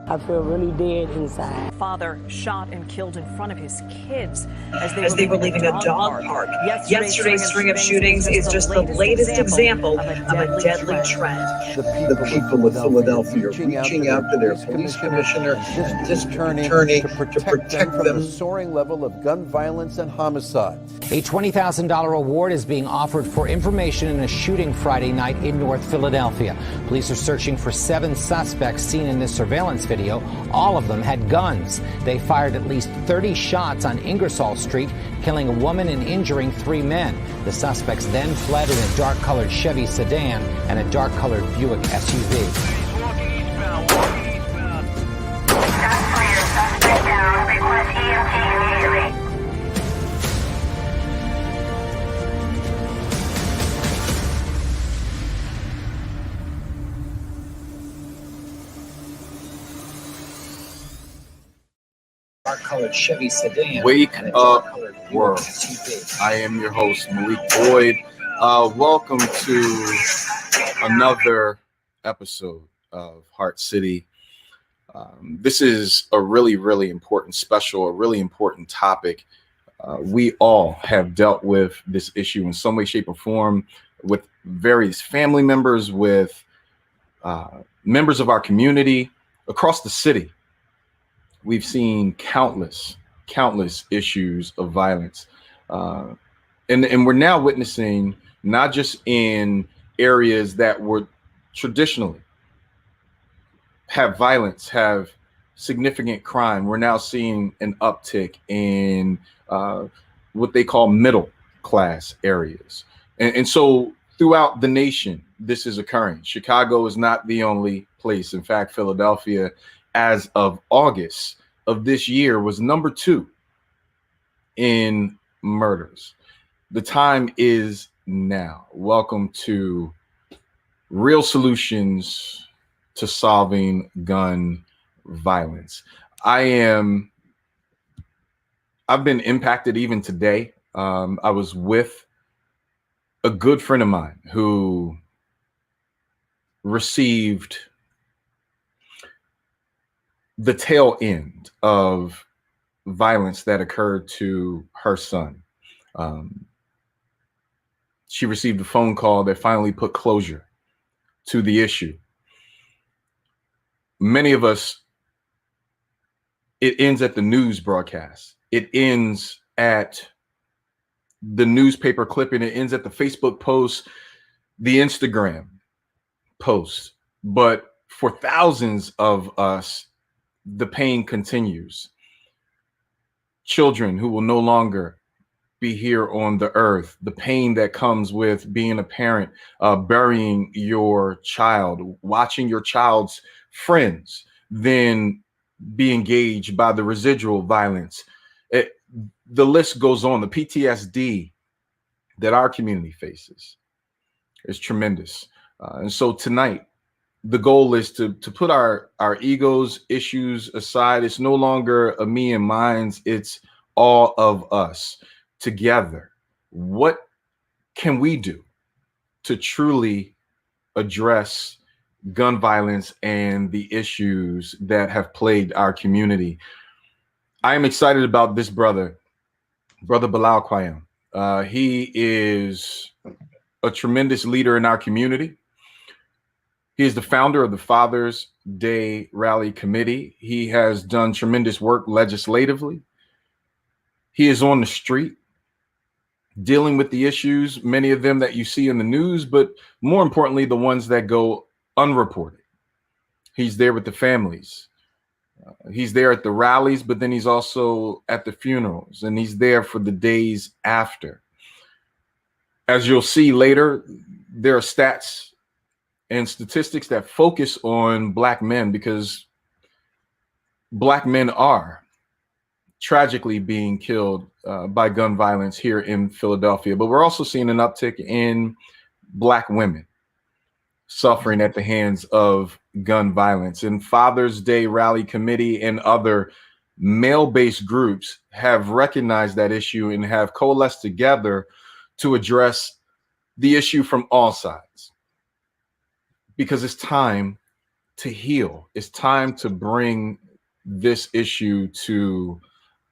I feel really dead inside. Father shot and killed in front of his kids as they were leaving a dog park. Yesterday's string of shootings is just the latest example of a deadly trend. The people of Philadelphia reaching out to their police commissioner and district attorney to protect them from the soaring level of gun violence and homicide. A $20,000 award is being offered for information in a shooting Friday night in North Philadelphia. Police are searching for 7 suspects seen in this surveillance video. All of them had guns. They fired at least 30 shots on Ingersoll Street, killing a woman and injuring 3 men. The suspects then fled in a dark-colored Chevy sedan and a dark-colored Buick SUV. Suspect down. Request EMT immediately. Dark-colored Chevy sedan. Wake up, world. I am your host, Malik Boyd. Welcome to another episode of Heart City. This is a really, really important special, a really important topic. We all have dealt with this issue in some way, shape, or form with various family members, with members of our community across the city. We've seen countless issues of violence. And we're now witnessing, not just in areas that were traditionally have violence, have significant crime. We're now seeing an uptick in what they call middle class areas. And so throughout the nation, this is occurring. Chicago is not the only place. In fact, Philadelphia, as of August of this year, was number 2 in murders. The time is now. Welcome to Real Solutions to Solving Gun Violence. I've been impacted even today. I was with a good friend of mine who received the tail end of violence that occurred to her son. She received a phone call that finally put closure to the issue. Many of us, it ends at the news broadcast. It ends at the newspaper clipping. It ends at the Facebook post, the Instagram post. But for thousands of us, the pain continues. Children who will no longer be here on the earth, the pain that comes with being a parent, burying your child, watching your child's friends then be engaged by the residual violence. The list goes on. The PTSD that our community faces is tremendous. And so tonight, the goal is to put our egos, issues aside. It's no longer a me and mine's. It's all of us together. What can we do to truly address gun violence and the issues that have plagued our community? I am excited about this brother Bilal Qayyum. He is a tremendous leader in our community. He is the founder of the Father's Day Rally Committee. He has done tremendous work legislatively. He is on the street dealing with the issues, many of them that you see in the news, but more importantly, the ones that go unreported. He's there with the families. He's there at the rallies, but then he's also at the funerals, and he's there for the days after. As you'll see later, there are stats and statistics that focus on Black men, because Black men are tragically being killed by gun violence here in Philadelphia. But we're also seeing an uptick in Black women suffering at the hands of gun violence. And Father's Day Rally Committee and other male-based groups have recognized that issue and have coalesced together to address the issue from all sides. Because it's time to heal. It's time to bring this issue to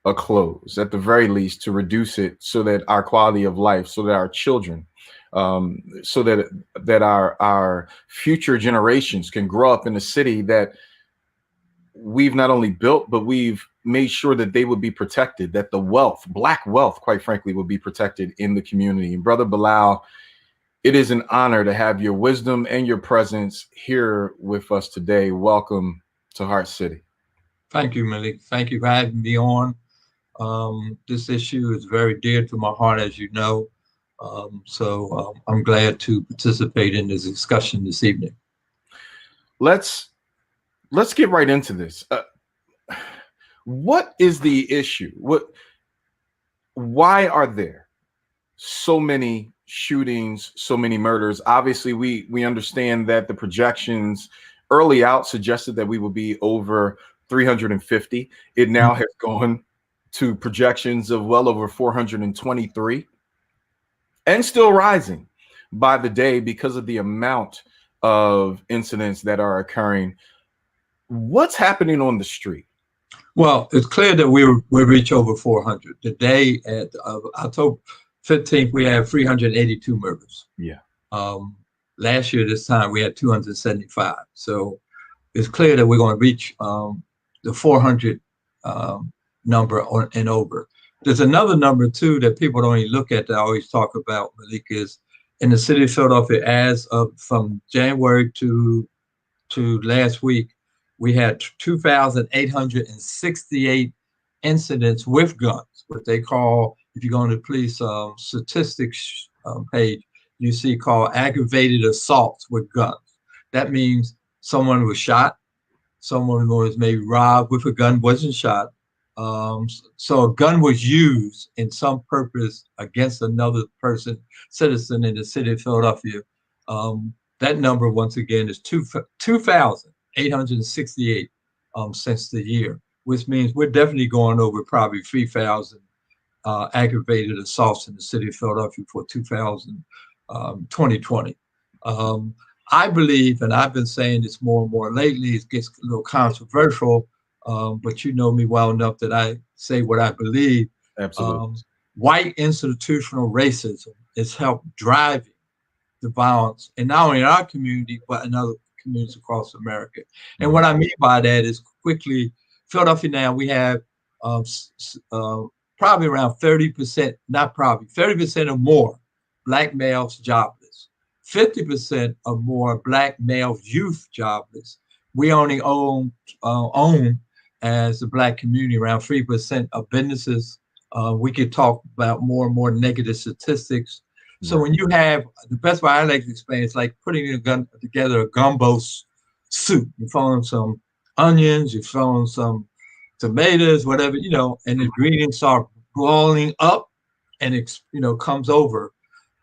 a close, at the very least, to reduce it so that our quality of life, so that our children, so that our future generations can grow up in a city that we've not only built, but we've made sure that they would be protected, that the wealth, Black wealth, quite frankly, would be protected in the community. And Brother Bilal, it is an honor to have your wisdom and your presence here with us today. Welcome to Heart City. Thank you, Malik. Thank you for having me on. This issue is very dear to my heart, as you know. So I'm glad to participate in this discussion this evening. Let's get right into this. What is the issue? Why are there so many shootings, so many murders? Obviously, we understand that the projections early out suggested that we would be over 350. It now has gone to projections of well over 423 and still rising by the day because of the amount of incidents that are occurring. What's happening on the street? Well, it's clear that we'll reach over 400. Today, at October 15th, we had 382 murders. Yeah. Last year, this time, we had 275. So it's clear that we're going to reach the 400 number and over. There's another number, too, that people don't even look at that I always talk about, Malik, is in the city of Philadelphia, as of from January to last week, we had 2,868 incidents with guns, what they call, if you go on the police statistics page, you see called aggravated assaults with guns. That means someone was shot, someone was maybe robbed with a gun, wasn't shot. So a gun was used in some purpose against another person, citizen in the city of Philadelphia. That number, once again, is 2,868 since the year, which means we're definitely going over probably 3,000 aggravated assaults in the city of Philadelphia for 2020. I believe, and I've been saying this more and more lately, it gets a little controversial, but you know me well enough that I say what I believe. Absolutely. White institutional racism is helped driving the violence, and not only in our community, but in other communities across America. And what I mean by that is quickly, Philadelphia now, we have probably around 30%, not probably, 30% or more Black males jobless, 50% or more Black male youth jobless. We only own as a Black community around 3% of businesses. We could talk about more and more negative statistics. So when you have, the best way I like to explain, it's like putting together a gumbo soup. You're throwing some onions, you're throwing some tomatoes, whatever, and the ingredients are boiling up and it, comes over.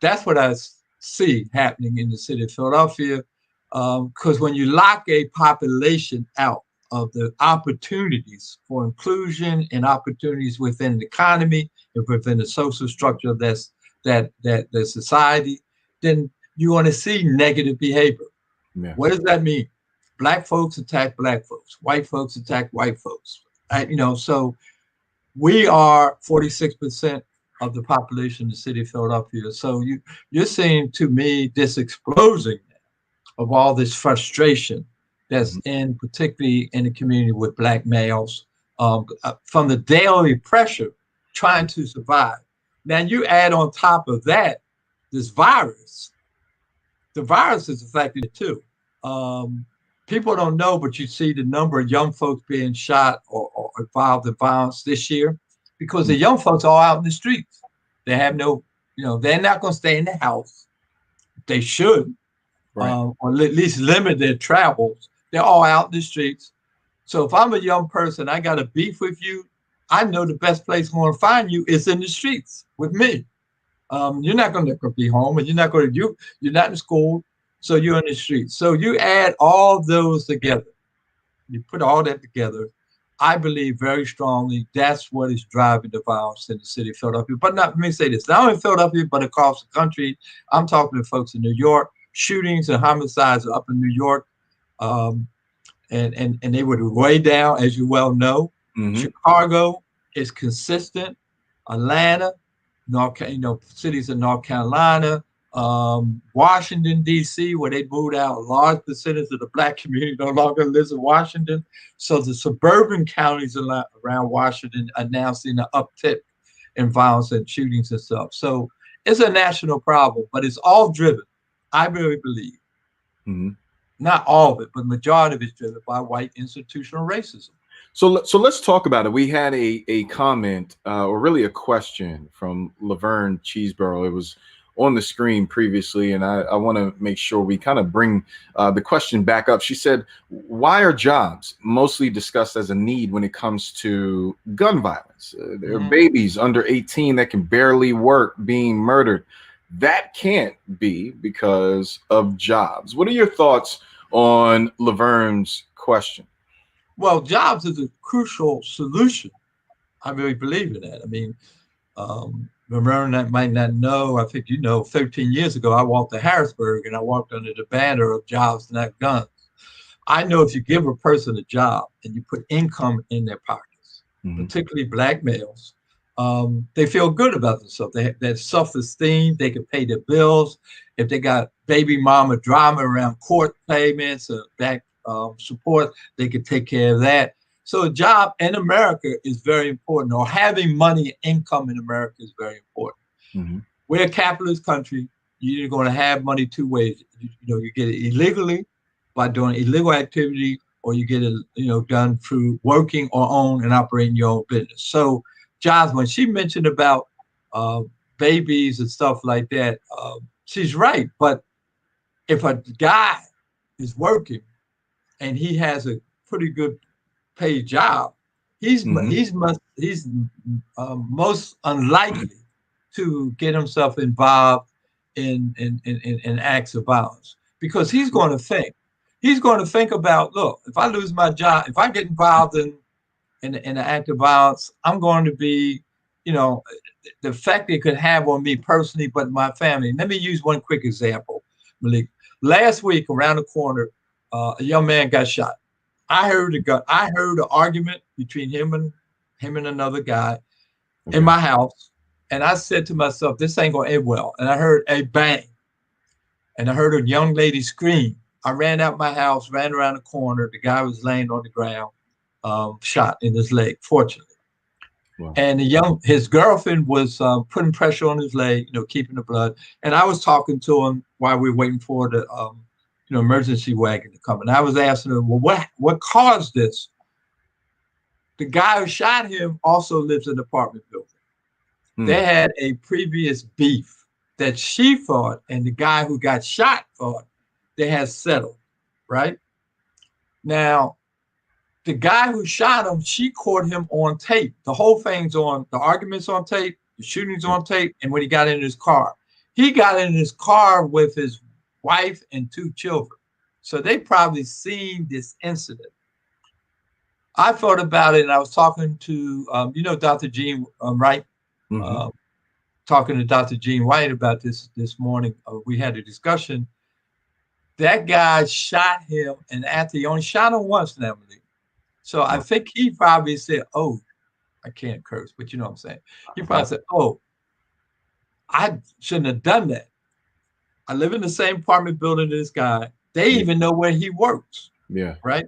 That's what I see happening in the city of Philadelphia. Because when you lock a population out of the opportunities for inclusion and opportunities within the economy and within the social structure that's that society, then you want to see negative behavior. Yeah. What does that mean? Black folks attack Black folks, white folks attack white folks. So we are 46% of the population in the city of Philadelphia. So you're seeing, to me, this explosion of all this frustration that's particularly in the community with Black males, from the daily pressure trying to survive. Now you add on top of that this virus. The virus is affecting it too. People don't know, but you see the number of young folks being shot or involved in violence this year because the young folks are out in the streets. They have no, they're not going to stay in the house. They should, right. Or at least limit their travels. They're all out in the streets. So if I'm a young person, I got a beef with you, I know the best place I'm going to find you is in the streets with me. You're not going to be home, and you're not in school, so you're in the streets. So you add all those together, you put all that together. I believe very strongly that's what is driving the violence in the city of Philadelphia. But let me say this, not only in Philadelphia, but across the country. I'm talking to folks in New York. Shootings and homicides are up in New York. and they were way down, as you well know. Chicago is consistent. Atlanta, cities in North Carolina, Washington, D.C., where they moved out a large percentage of the Black community no longer lives in Washington. So the suburban counties around Washington are now seeing an uptick in violence and shootings and stuff. So it's a national problem, but it's all driven, I really believe, not all of it, but the majority of it is driven by white institutional racism. So let's talk about it. We had a comment, or really a question from Laverne Cheeseborough. It was on the screen previously, and I want to make sure we kind of bring the question back up. She said, why are jobs mostly discussed as a need when it comes to gun violence? There are babies under 18 that can barely work being murdered. That can't be because of jobs. What are your thoughts on Laverne's question? Well, jobs is a crucial solution. I really believe in that. I mean, Laverne that might not know, I think 13 years ago, I walked to Harrisburg and I walked under the banner of jobs, not guns. I know if you give a person a job and you put income in their pockets, particularly Black males, they feel good about themselves. They have self-esteem. They can pay their bills. If they got baby mama drama around court payments or back support, they can take care of that. So a job in America is very important, or having money, income in America is very important. We're a capitalist country. You're going to have money two ways. You get it illegally by doing illegal activity, or you get it done through working or own and operating your own business. So jobs, when she mentioned about babies and stuff like that, she's right. But if a guy is working and he has a pretty good paid job, he's most unlikely to get himself involved in acts of violence, because he's going to think about, look, if I lose my job, if I get involved in an act of violence, I'm going to be, the effect it could have on me personally, but my family. Let me use one quick example, Malik. Last week, around the corner, a young man got shot. I heard an argument between him and another guy in my house, and I said to myself, "This ain't gonna end well." And I heard a bang, and I heard a young lady scream. I ran out my house, ran around the corner. The guy was laying on the ground, shot in his leg, fortunately. Wow. And his girlfriend was putting pressure on his leg, keeping the blood. And I was talking to him while we were waiting for the emergency wagon to come. And I was asking him, well, what caused this? The guy who shot him also lives in an apartment building. They had a previous beef that she thought, and the guy who got shot thought they had settled, right? Now, the guy who shot him, she caught him on tape. The whole thing's on, the argument's on tape, the shooting's on tape, and when he got in his car. He got in his car with his wife and 2 children. So they probably seen this incident. I thought about it, and I was talking to, Dr. Gene Wright, talking to Dr. Gene White about this morning. We had a discussion. That guy shot him, and after he only shot him once, Emily. So I think he probably said, oh, I can't curse, but you know what I'm saying. He probably said, oh, I shouldn't have done that. I live in the same apartment building as this guy. They even know where he works. Yeah. Right?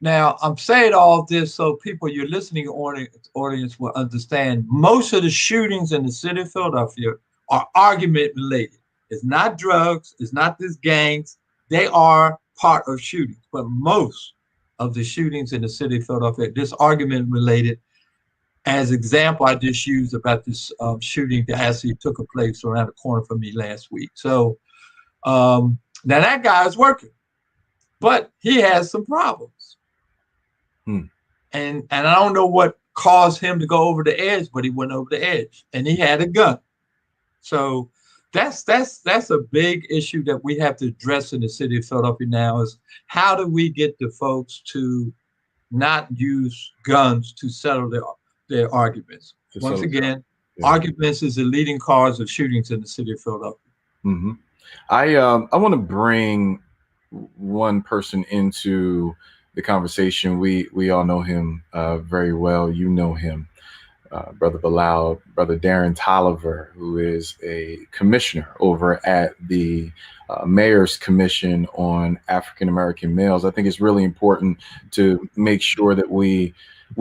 Now, I'm saying all this so people, your listening audience will understand most of the shootings in the city of Philadelphia are argument related. It's not drugs. It's not these gangs. They are part of shootings. But most of the shootings in the city of Philadelphia, this argument related. As example, I just used about this shooting that actually took place around the corner from me last week. So now that guy is working, but he has some problems. And I don't know what caused him to go over the edge, but he went over the edge, and he had a gun. So that's a big issue that we have to address in the city of Philadelphia now, is how do we get the folks to not use guns to settle their arguments? Once again, arguments is the leading cause of shootings in the city of Philadelphia. I want to bring one person into the conversation. We all know him very well. You know him, Brother Bilal, Brother Darren Tolliver, who is a commissioner over at the Mayor's Commission on African American Males. I think it's really important to make sure that we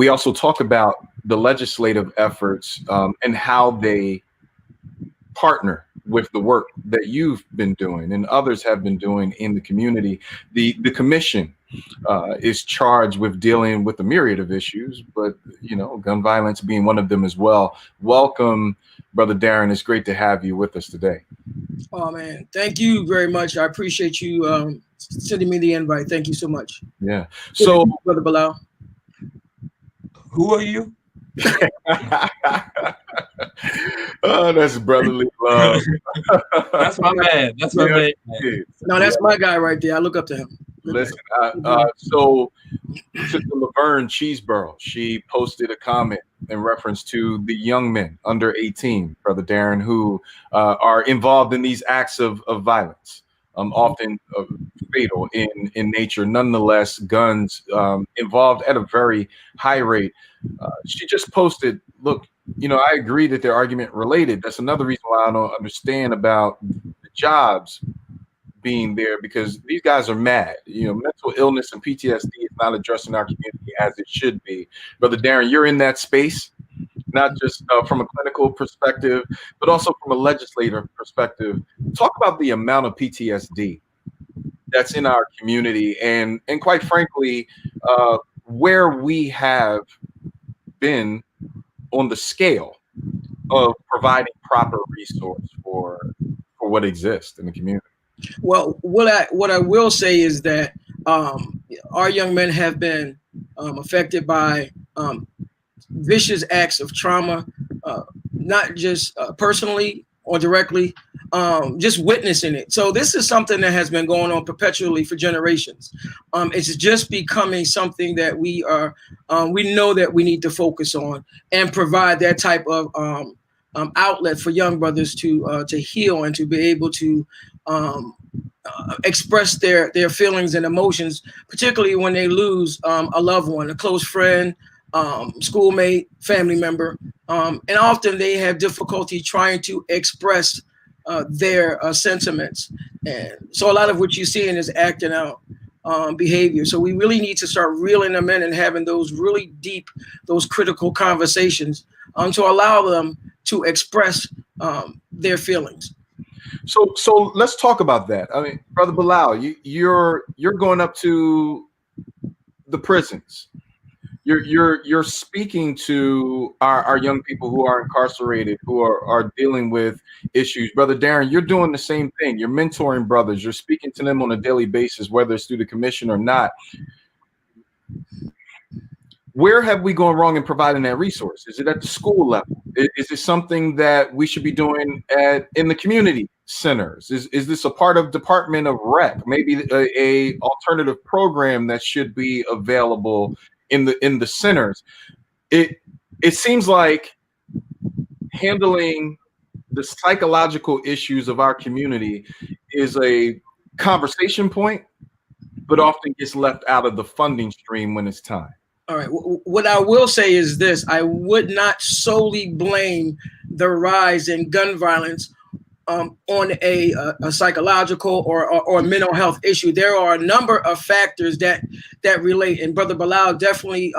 also talk about the legislative efforts and how they partner with the work that you've been doing and others have been doing in the community. The commission is charged with dealing with a myriad of issues, but gun violence being one of them as well. Welcome, Brother Darren. It's great to have you with us today. Oh man, thank you very much. I appreciate you sending me the invite. Thank you so much. Yeah. So, Brother Bilal, who are you? Oh, that's brotherly love. That's my man. That's my man. No, that's my guy right there. I look up to him. Listen, so Sister Laverne Cheeseborough, she posted a comment in reference to the young men under 18, Brother Darren, who are involved in these acts of violence, often fatal in nature. Nonetheless, guns involved at a very high rate. She just posted, look, I agree that they're argument related. That's another reason why I don't understand about the jobs being there, because these guys are mad. Mental illness and PTSD is not addressed in our community as it should be. Brother Darren, you're in that space, not just from a clinical perspective, but also from a legislative perspective. Talk about the amount of PTSD that's in our community, and quite frankly, where we have been on the scale of providing proper resource for what exists in the community. Well, what I will say is that our young men have been affected by vicious acts of trauma, not just personally or directly, just witnessing it. So this is something that has been going on perpetually for generations. It's just becoming something that we know that we need to focus on and provide that type of outlet for young brothers to heal and to be able to express their feelings and emotions, particularly when they lose a loved one, a close friend, schoolmate, family member, and often they have difficulty trying to express their sentiments. And so a lot of what you're seeing is acting out behavior. So we really need to start reeling them in and having those really deep, those critical conversations to allow them to express their feelings. So let's talk about that. I mean, Brother Bilal, you're going up to the prisons. You're speaking to our young people who are incarcerated, who are dealing with issues. Brother Darren, you're doing the same thing. You're mentoring brothers. You're speaking to them on a daily basis, whether it's through the commission or not. Where have we gone wrong in providing that resource? Is it at the school level? Is it something that we should be doing in the community centers? Is this a part of Department of Rec? Maybe a alternative program that should be available in the centers? It seems like handling the psychological issues of our community is a conversation point, but often gets left out of the funding stream when it's time. All right. What I will say is this: I would not solely blame the rise in gun violence on a psychological or mental health issue. There are a number of factors that relate, and Brother Bilal definitely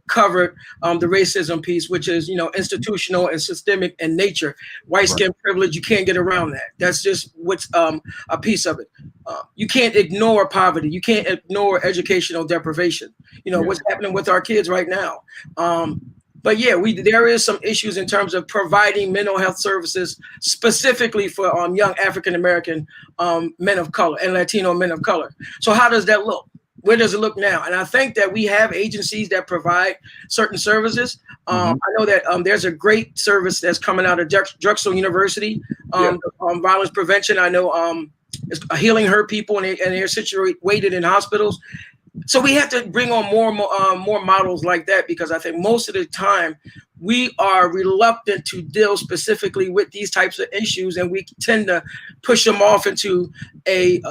covered the racism piece, which is institutional and systemic in nature. White skin privilege, you can't get around that. That's just what's a piece of it. You can't ignore poverty. You can't ignore educational deprivation. What's happening with our kids right now. But yeah, there is some issues in terms of providing mental health services specifically for young African American men of color and Latino men of color. So how does that look? Where does it look now? And I think that we have agencies that provide certain services. I know that there's a great service that's coming out of Drexel University, violence prevention. I know it's healing hurt people and they're situated in hospitals. So we have to bring on more models like that, because I think most of the time we are reluctant to deal specifically with these types of issues, and we tend to push them off into a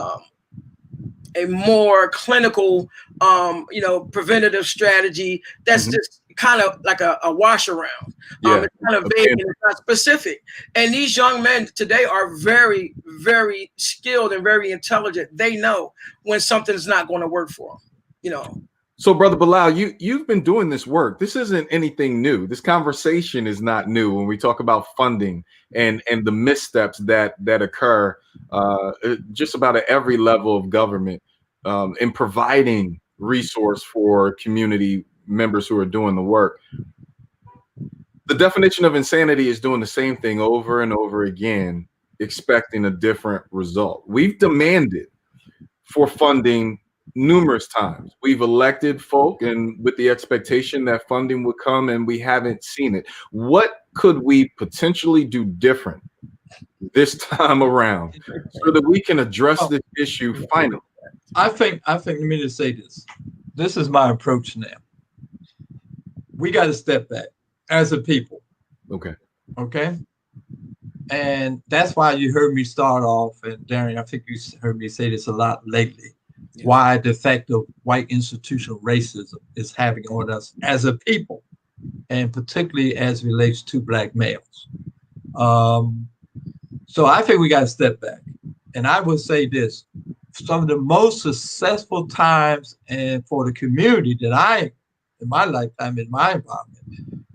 a more clinical, preventative strategy that's just kind of like a wash around. It's kind of vague and it's not specific. And these young men today are very, very skilled and very intelligent. They know when something's not going to work for them, So, Brother Bilal, you've been doing this work. This isn't anything new. This conversation is not new when we talk about funding and the missteps that occur just about at every level of government in providing resource for community members who are doing the work. The definition of insanity is doing the same thing over and over again, expecting a different result. We've demanded for funding numerous times. We've elected folk and with the expectation that funding would come, and we haven't seen it. What could we potentially do different this time around so that we can address this issue finally? I think let me just say this. This is my approach now. We got to step back as a people. Okay. And that's why you heard me start off, and Darian, I think you heard me say this a lot lately. Why the effect of white institutional racism is having on us as a people, and particularly as it relates to Black males. So I think we got to step back. And I would say this, some of the most successful times and for the community that in my lifetime, in my environment,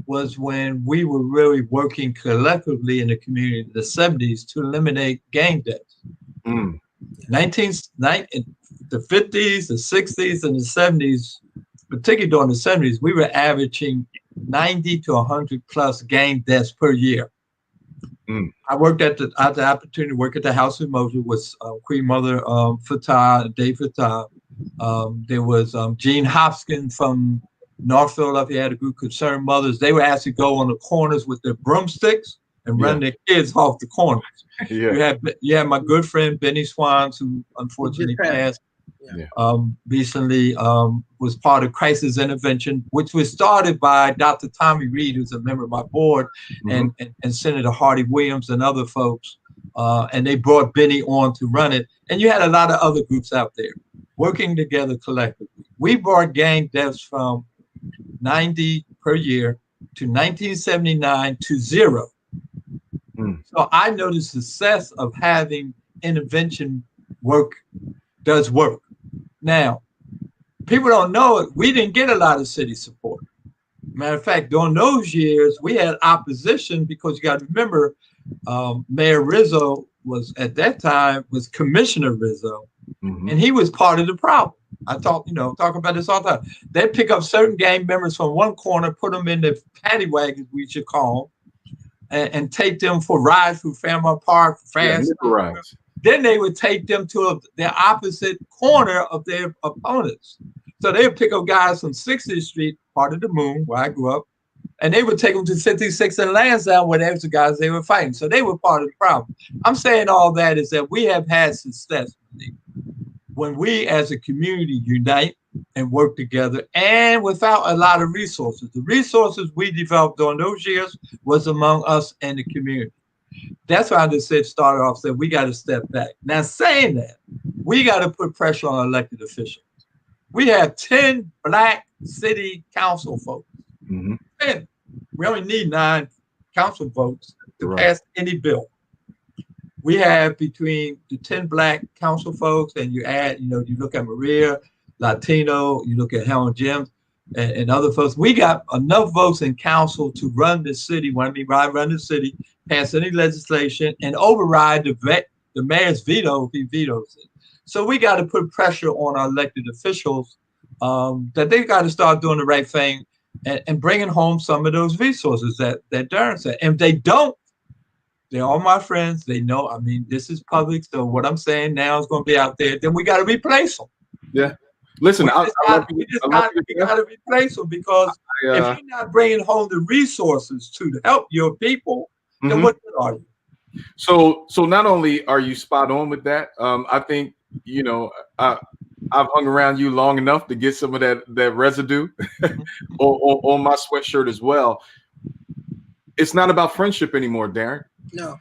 was when we were really working collectively in the community in the 70s to eliminate gang deaths. The 50s, the 60s, and the 70s, particularly during the 70s, we were averaging 90 to 100 plus gang deaths per year. I worked I had the opportunity to work at the House of Motion with Queen Mother Fatah and Dave Fatah. There was Gene Hopkins from North Philadelphia, had a group, Concerned Mothers. They would actually go on the corners with their broomsticks and run their kids off the corners. You had my good friend Benny Swans, who unfortunately passed recently, was part of crisis intervention, which was started by Dr. Tommy Reed, who's a member of my board, and Senator Hardy Williams and other folks. And they brought Benny on to run it. And you had a lot of other groups out there working together collectively. We brought gang deaths from 90 per year to 1979 to 0. So I know the success of having intervention does work. Now, people don't know it. We didn't get a lot of city support. Matter of fact, during those years, we had opposition because you got to remember, Mayor Rizzo was at that time was Commissioner Rizzo, and he was part of the problem. I talk about this all the time. They'd pick up certain gang members from one corner, put them in the paddy wagons, we should call them, and take them for rides through Fairmont Park, fast. Then they would take them to the opposite corner of their opponents. So they would pick up guys from 60th Street, part of the Moon, where I grew up, and they would take them to 56th and Lansdowne, where there's the guys they were fighting. So they were part of the problem. I'm saying all that is that we have had success when we as a community unite and work together, and without a lot of resources. The resources we developed during those years was among us and the community. That's why I just started off saying we got to step back. Now, saying that, we got to put pressure on elected officials. We have 10 Black city council folks. 10. We only need 9 council votes to pass any bill. We have between the 10 Black council folks, and you add, you look at Maria, Latino, you look at Helen Jim, and other folks. We got enough votes in council to run the city. When I mean run the city, pass any legislation, and override the mayor's veto if he vetoes it. So we got to put pressure on our elected officials that they've got to start doing the right thing and bringing home some of those resources that Darren said. And if they don't, they're all my friends. They know, I mean, this is public. So what I'm saying now is going to be out there. Then we got to replace them. Yeah. Listen, we got to replace them because if you're not bringing home the resources to help your people, then what good are you? So not only are you spot on with that, I think, I've hung around you long enough to get some of that residue on my sweatshirt as well. It's not about friendship anymore, Darren. No,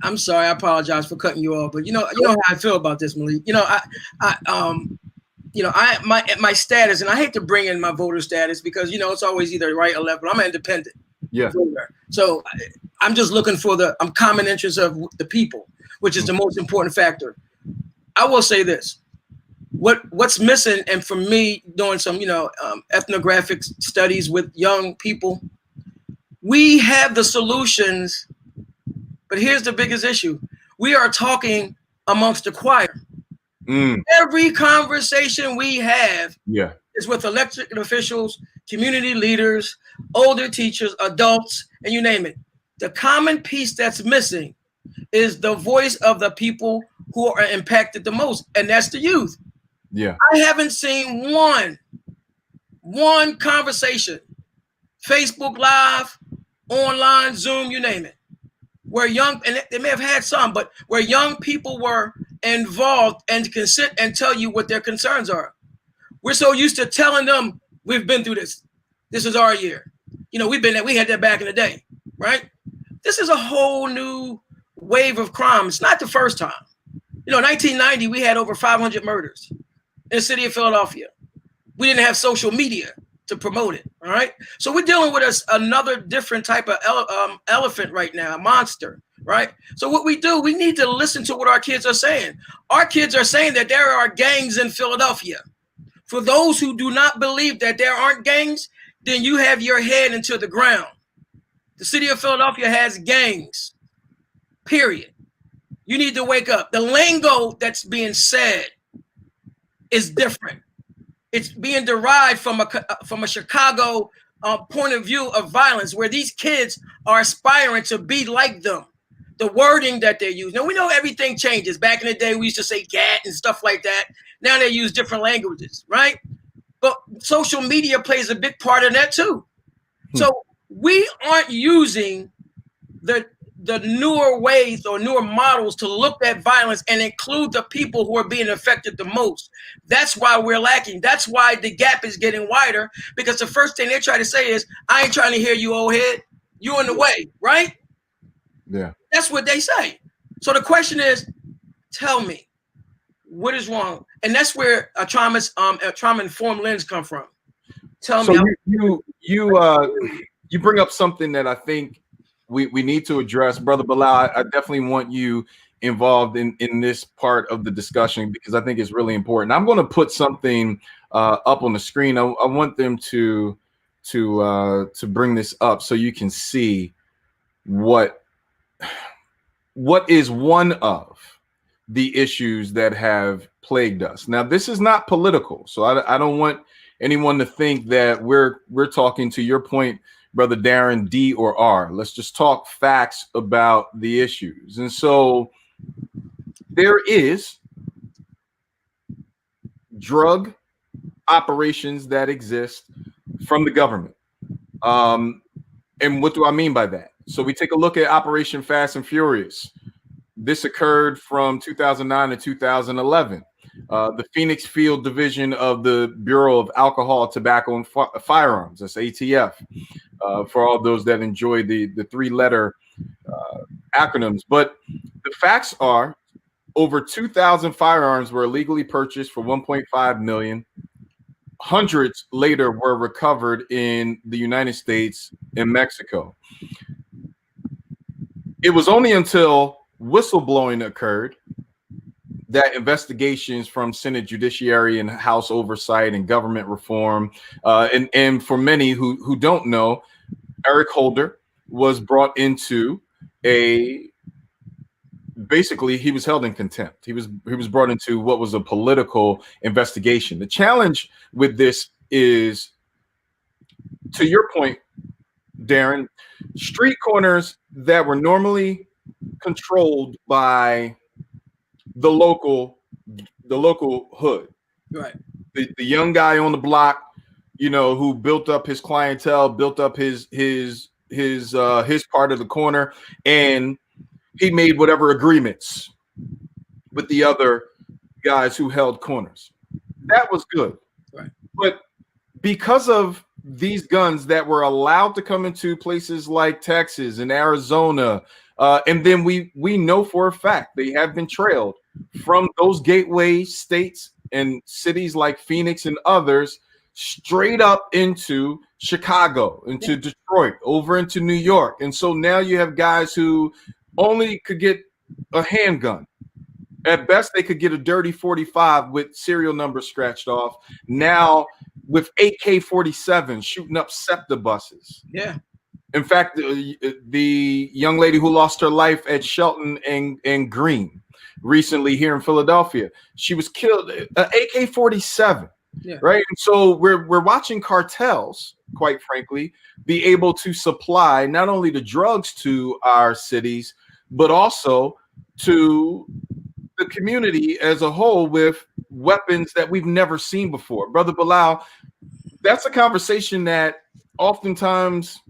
I'm sorry. I apologize for cutting you off, but you know how I feel about this, Malik. My status, and I hate to bring in my voter status because it's always either right or left. But I'm an independent voter, so I'm just looking for the common interest of the people, which is the most important factor. I will say this: what's missing, and for me, doing some ethnographic studies with young people, we have the solutions. But here's the biggest issue. We are talking amongst the choir. Every conversation we have is with elected officials, community leaders, older teachers, adults, and you name it. The common piece that's missing is the voice of the people who are impacted the most, and that's the youth. Yeah. I haven't seen one conversation, Facebook Live, online, Zoom, you name it, where and they may have had some, but where young people were involved and can sit and tell you what their concerns are. We're so used to telling them we've been through this. This is our year. We had that back in the day, right? This is a whole new wave of crime. It's not the first time. 1990, we had over 500 murders in the city of Philadelphia. We didn't have social media to promote it. All right. So we're dealing with another different type of elephant right now, a monster. Right. So what we do, we need to listen to what our kids are saying. Our kids are saying that there are gangs in Philadelphia. For those who do not believe that there aren't gangs, then you have your head into the ground. The city of Philadelphia has gangs, period. You need to wake up. The lingo that's being said is different. It's being derived from a Chicago point of view of violence, where these kids are aspiring to be like them. The wording that they use. Now, we know everything changes. Back in the day, we used to say gat and stuff like that. Now they use different languages, right? But social media plays a big part in that too. So we aren't using the newer ways or newer models to look at violence and include the people who are being affected the most. That's why we're lacking. That's why the gap is getting wider, because the first thing they try to say is, I ain't trying to hear you, old head. You in the way, right? Yeah. That's what they say. So the question is, tell me, what is wrong? And that's where a trauma-informed lens come from. Tell me. You bring up something that I think we need to address, Brother Bilal. I definitely want you involved in this part of the discussion, because I think it's really important. I'm going to put something up on the screen. I want them to bring this up so you can see what is one of the issues that have plagued us. Now, this is not political, so I don't want anyone to think that we're talking, to your point, Brother Darren, D or R. Let's just talk facts about the issues. And so there is drug operations that exist from the government. And what do I mean by that? So we take a look at Operation Fast and Furious. This occurred from 2009 to 2011. The Phoenix Field Division of the Bureau of Alcohol, Tobacco, and Firearms, that's ATF, for all those that enjoy the three-letter acronyms. But the facts are, over 2,000 firearms were illegally purchased for $1.5 million. Hundreds later were recovered in the United States and Mexico. It was only until whistleblowing occurred that investigations from Senate Judiciary and House Oversight and government reform, and for many who don't know, Eric Holder was brought into basically he was held in contempt. He was brought into what was a political investigation. The challenge with this is, to your point, Darren, street corners that were normally controlled by the local hood, right? The young guy on the block, who built up his clientele, built up his part of the corner, and he made whatever agreements with the other guys who held corners. That was good, right? But because of these guns that were allowed to come into places like Texas and Arizona, And then we know for a fact they have been trailed from those gateway states and cities like Phoenix and others straight up into Chicago, into Detroit, over into New York. And so now you have guys who only could get a handgun. At best, they could get a dirty 45 with serial numbers scratched off. Now with AK-47 shooting up SEPTA buses. Yeah. In fact, the young lady who lost her life at Shelton and Green recently here in Philadelphia, she was killed, AK-47. Yeah. Right. And so we're watching cartels, quite frankly, be able to supply not only the drugs to our cities, but also to the community as a whole with weapons that we've never seen before. Brother Bilal, that's a conversation that oftentimes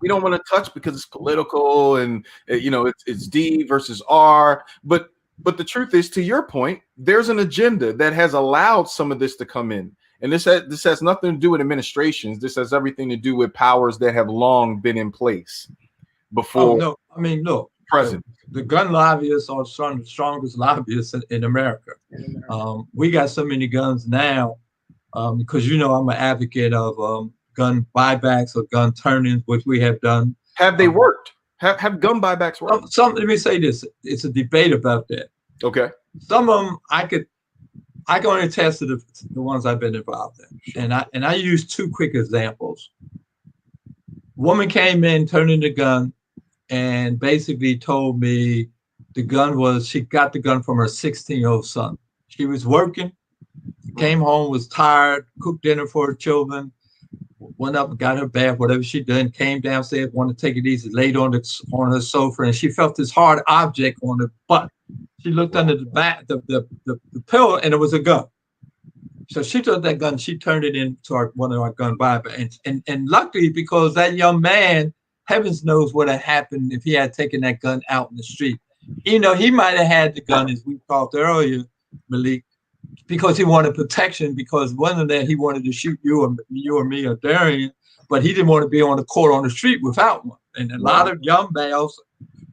we don't want to touch because it's political and it's D versus R. But the truth is, to your point, there's an agenda that has allowed some of this to come in. And this has nothing to do with administrations. This has everything to do with powers that have long been in place before. Oh, no. I mean, look, present. The gun lobbyists are some of the strongest lobbyists in America. We got so many guns now because, I'm an advocate of gun buybacks or gun turn-ins, which we have done. Have they worked? Have gun buybacks worked? Let me say this. It's a debate about that. Okay. Some of them I can only attest to the ones I've been involved in. And I use two quick examples. Woman came in, turned in the gun, and basically told me she got the gun from her 16-year-old son. She was working, came home, was tired, cooked dinner for her children, went up and got her bath, whatever she done, came downstairs, wanted to take it easy, laid on her sofa, and she felt this hard object on her butt. She looked under the back, the pillow, and it was a gun. So she took that gun, she turned it into one of our gun buybacks. And luckily, because that young man, heavens knows what had happened if he had taken that gun out in the street. He might have had the gun, as we talked earlier, Malik, because he wanted protection, because one of that he wanted to shoot you or me or Darian, but he didn't want to be on the court on the street without one. And a lot of young males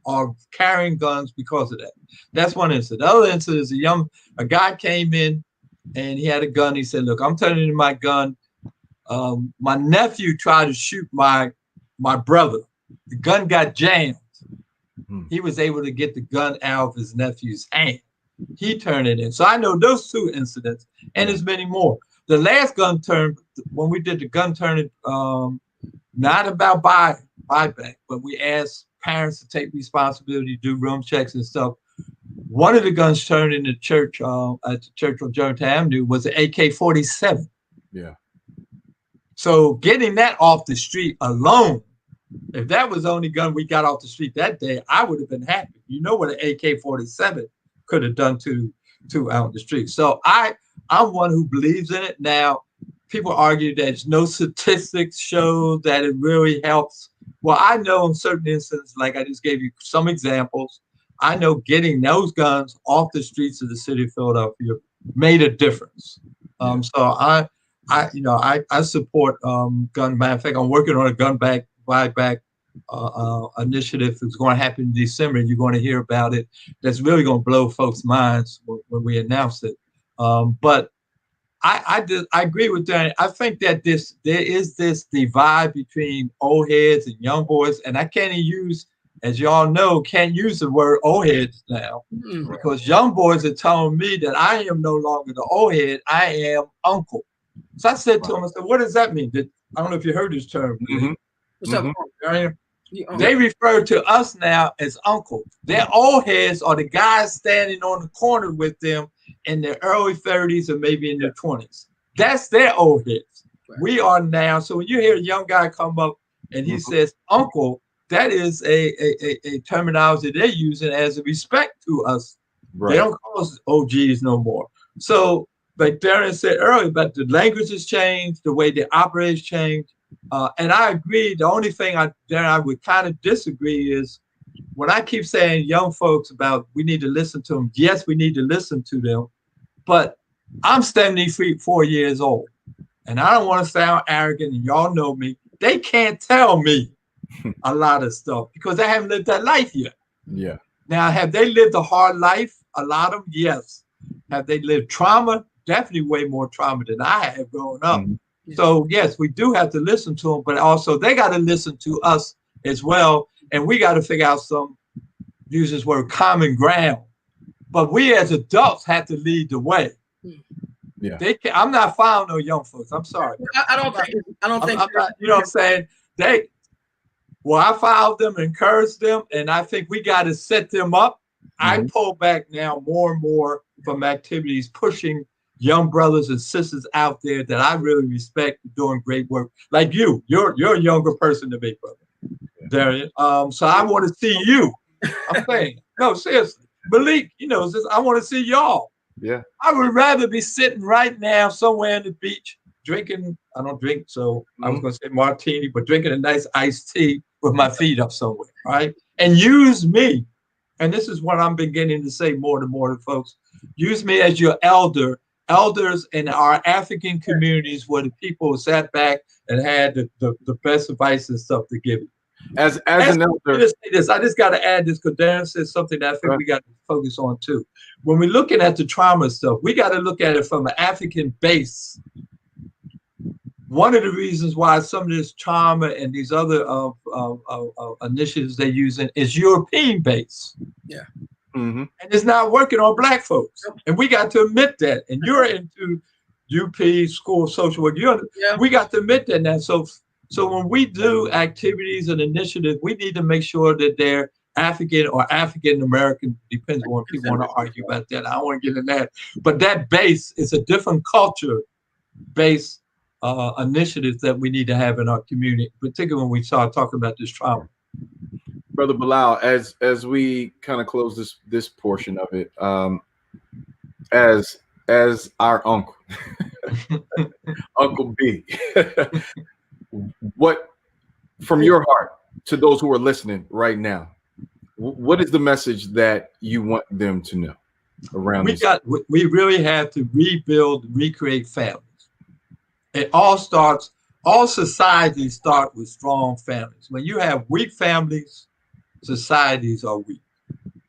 are carrying guns because of that. That's one incident. The other incident is a guy came in and he had a gun. He said, "Look, I'm turning in my gun. My nephew tried to shoot my brother. The gun got jammed. He was able to get the gun out of his nephew's hand. He turned it in." So I know those two incidents, and there's many more. The last gun turn, when we did the gun turning, not about buyback, but we asked parents to take responsibility, do room checks and stuff. One of the guns turned in the church at the church on Germantown Avenue was an AK-47. Yeah. So getting that off the street alone, if that was the only gun we got off the street that day, I would have been happy. You know what an AK-47 could have done to out in the street. So I'm one who believes in it. Now, people argue that no statistics show that it really helps. Well, I know in certain instances, like I just gave you some examples, I know getting those guns off the streets of the city of Philadelphia made a difference. So I support gun. Matter of fact, I'm working on a gun buyback initiative. It's going to happen in December. You're going to hear about it. That's really going to blow folks' minds when we announce it. But I agree with that. I think that there is this divide between old heads and young boys, and I can't use, as y'all know, can't use the word old heads now because young boys are telling me that I am no longer the old head. I am uncle. So I said to them, I said, "What does that mean?" I don't know if you heard this term. What's up, They refer to us now as uncle. Their old heads are the guys standing on the corner with them in their early 30s or maybe in their 20s. That's their old heads. Right. We are now. So when you hear a young guy come up and he says uncle, that is a terminology they're using as a respect to us. Right. They don't call us OGs no more. So like Darren said earlier, but the language has changed, the way they operate has changed. And I agree. The only thing I would kind of disagree is when I keep saying young folks about we need to listen to them. Yes, we need to listen to them. But I'm 74 years old. And I don't want to sound arrogant. And y'all know me. They can't tell me a lot of stuff because they haven't lived that life yet. Yeah. Now, have they lived a hard life? A lot of them, yes. Have they lived trauma? Definitely way more trauma than I have growing up. Mm-hmm. So, yes, we do have to listen to them, but also they got to listen to us as well. And we got to figure out some, use this word, common ground. But we as adults have to lead the way. Yeah. I'm not following no young folks. I'm sorry. I don't think. I'm not, you know what I'm saying? I followed them, encouraged them, and I think we got to set them up. I pull back now more and more from activities pushing young brothers and sisters out there that I really respect doing great work. Like you, you're a younger person than me, brother, Darian. So I want to see you. I'm saying, no, seriously, Malik, I want to see y'all. Yeah. I would rather be sitting right now somewhere on the beach drinking. I don't drink, so I was going to say martini, but drinking a nice iced tea with my feet up somewhere, right? And use me. And this is what I'm beginning to say more and more to folks. Use me as your elders in our African communities where the people sat back and had the best advice and stuff to give you. As an elder, I just got to add this because Darren said something that I think we got to focus on too. When we're looking at the trauma stuff, we got to look at it from an African base. One of the reasons why some of this trauma and these other initiatives they're using is European based. Yeah. Mm-hmm. And it's not working on Black folks. And we got to admit that. And you're into UP, School of Social Work. We got to admit that now. So when we do activities and initiatives, we need to make sure that they're African or African American, depends on what people want to argue about that. I don't want to get in that. But that base is a different culture-based initiatives that we need to have in our community, particularly when we start talking about this trauma. Brother Bilal, as we kind of close this portion of it, as our uncle, Uncle B, what from your heart to those who are listening right now, what is the message that you want them to know around this? We really have to rebuild, recreate families. It all societies start with strong families. When you have weak families, societies are weak.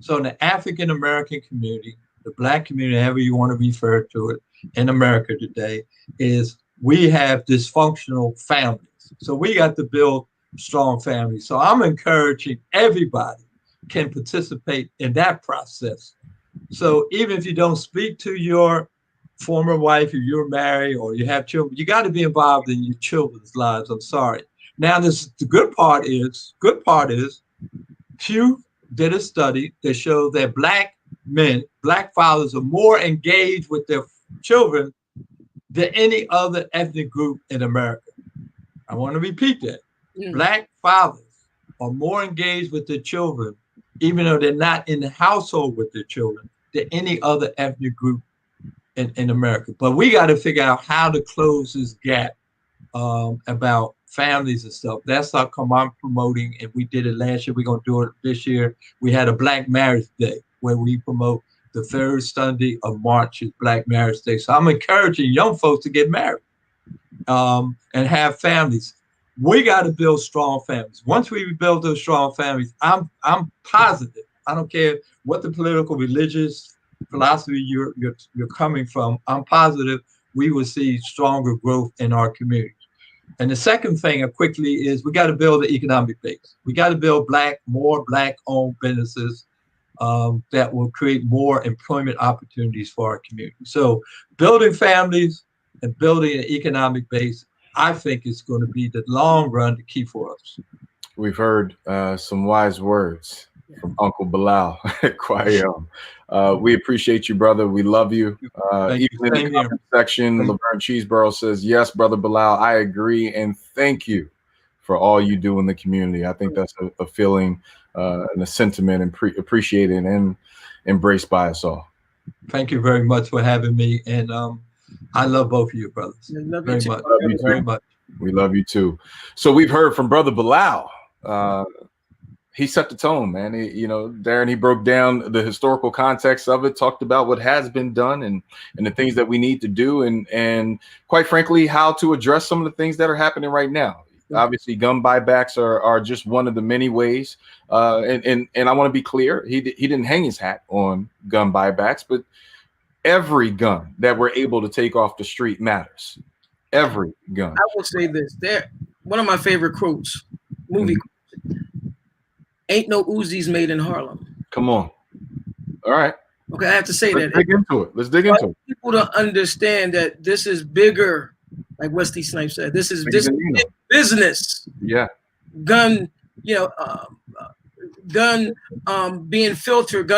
So in the African American community, the Black community, however you want to refer to it in America today, is we have dysfunctional families. So we got to build strong families. So I'm encouraging everybody can participate in that process. So even if you don't speak to your former wife, if you're married or you have children, you got to be involved in your children's lives. I'm sorry. Now, the good part is, Pew did a study that showed that Black fathers are more engaged with their children than any other ethnic group in America. I want to repeat that. Black fathers are more engaged with their children, even though they're not in the household with their children, than any other ethnic group in America. But we got to figure out how to close this gap about families and stuff. That's how come I'm promoting, and we did it last year. We're going to do it this year. We had a Black Marriage Day where we promote the third Sunday of March is Black Marriage Day. So I'm encouraging young folks to get married and have families. We got to build strong families. Once we build those strong families, I'm positive. I don't care what the political, religious philosophy you're coming from. I'm positive we will see stronger growth in our community. And the second thing quickly is we got to build an economic base. We got to build more Black-owned businesses that will create more employment opportunities for our community. So building families and building an economic base, I think is going to be the long run the key for us. We've heard some wise words from Uncle Bilal Quayum. We appreciate you, brother. We love you. Even in the comment section, Laverne Cheeseborough says, yes, Brother Bilal, I agree. And thank you for all you do in the community. I think that's a feeling and a sentiment and appreciated and embraced by us all. Thank you very much for having me. And I love both of you, brothers. Very much. We love you too. So we've heard from Brother Bilal. He set the tone, man. Darren, he broke down the historical context of it, talked about what has been done and the things that we need to do, and quite frankly, how to address some of the things that are happening right now. Obviously, gun buybacks are just one of the many ways. And I want to be clear, he didn't hang his hat on gun buybacks, but every gun that we're able to take off the street matters. Every gun. I will say this. One of my favorite quotes, movie quotes, ain't no Uzis made in Harlem. Come on. All right. Okay, I have to say that. Let's dig into it. Let's dig into it. People to understand that this is bigger, like Wesley Snipes said. This is business. Yeah. Gun, guns being filtered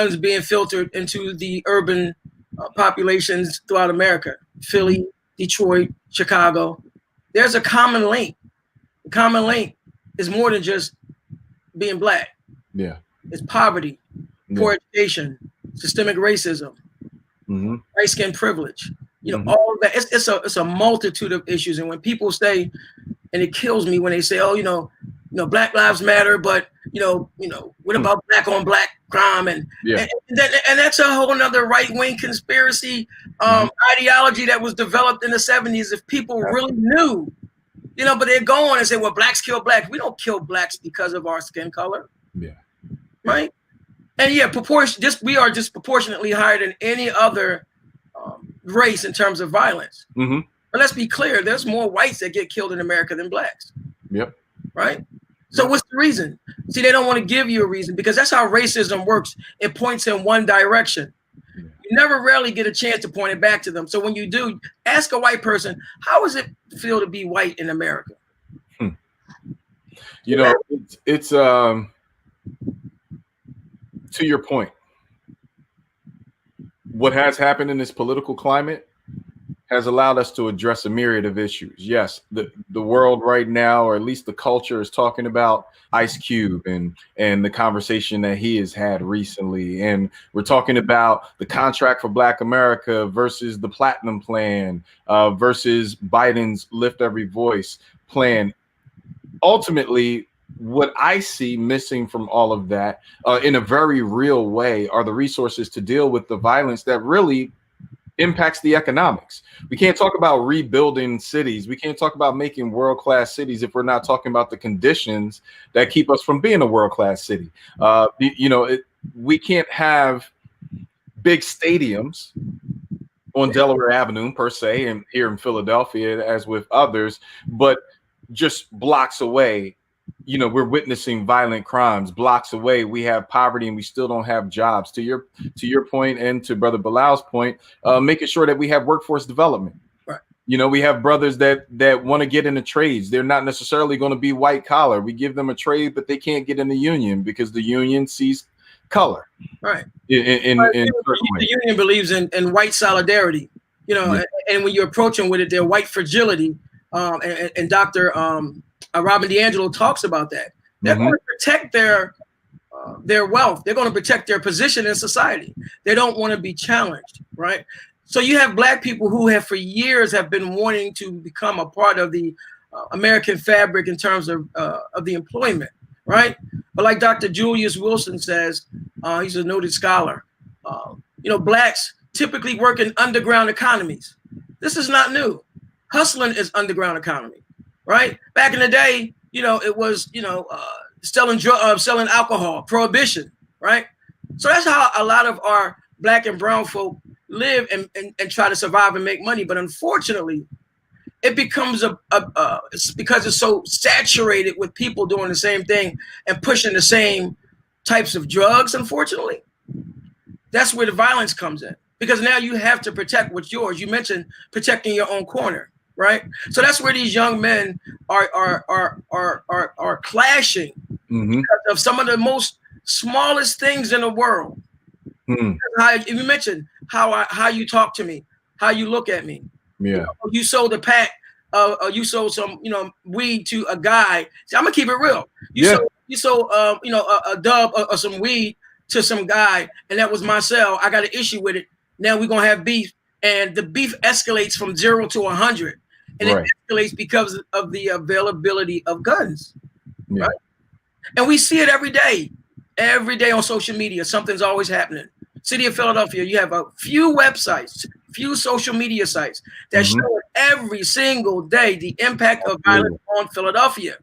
into the urban populations throughout America. Philly, Detroit, Chicago. There's a common link. The common link is more than just being black. Yeah. It's poverty, poor education, systemic racism, light skin privilege. All of that. It's a multitude of issues. And when people say, and it kills me when they say, "Oh, Black Lives Matter," but what about black on black crime? And that's a whole nother right wing conspiracy ideology that was developed in the 70s. If people really knew, but they go on and say, "Well, blacks kill blacks." We don't kill blacks because of our skin color. Yeah. Right. And we are disproportionately higher than any other race in terms of violence. But let's be clear, there's more whites that get killed in America than blacks. Yep. Right? So what's the reason? See, they don't want to give you a reason because that's how racism works. It points in one direction. You never rarely get a chance to point it back to them. So when you do, ask a white person, how does it feel to be white in America? It's to your point, what has happened in this political climate has allowed us to address a myriad of issues. Yes, the world right now, or at least the culture, is talking about Ice Cube and the conversation that he has had recently. And we're talking about the contract for Black America versus the Platinum Plan versus Biden's Lift Every Voice plan. Ultimately, what I see missing from all of that in a very real way are the resources to deal with the violence that really impacts the economics. We can't talk about rebuilding cities. We can't talk about making world-class cities if we're not talking about the conditions that keep us from being a world-class city. We can't have big stadiums on Delaware Avenue per se, and here in Philadelphia, as with others, but just blocks away, we're witnessing violent crimes. Blocks away, we have poverty and we still don't have jobs. To your point, and to Brother Bilal's point, making sure that we have workforce development. Right. We have brothers that want to get into trades. They're not necessarily going to be white collar. We give them a trade, but they can't get in the union because the union sees color. Right. The union believes in white solidarity. And when you approach them with it, their white fragility. And Dr. Robin DiAngelo talks about that. They're going to protect their wealth. They're going to protect their position in society. They don't want to be challenged, right? So you have Black people who have for years have been wanting to become a part of the American fabric in terms of the employment, right? But like Dr. Julius Wilson says, he's a noted scholar. Blacks typically work in underground economies. This is not new. Hustling is underground economy, right? Back in the day, it was, selling alcohol, prohibition, right? So that's how a lot of our Black and brown folk live and try to survive and make money. But unfortunately, it becomes it's because it's so saturated with people doing the same thing and pushing the same types of drugs. Unfortunately, that's where the violence comes in, because now you have to protect what's yours. You mentioned protecting your own corner. Right, so that's where these young men are clashing because of some of the most smallest things in the world. You mentioned how you talk to me, how you look at me. Yeah, you sold a pack, you sold some weed to a guy. See, I'm gonna keep it real. You sold a dub or some weed to some guy, and that was my sale. I got an issue with it. Now we're gonna have beef, and the beef escalates from 0 to 100. And it escalates because of the availability of guns, right? And we see it every day on social media. Something's always happening. City of Philadelphia, you have a few websites, few social media sites that show every single day the impact of violence on Philadelphia,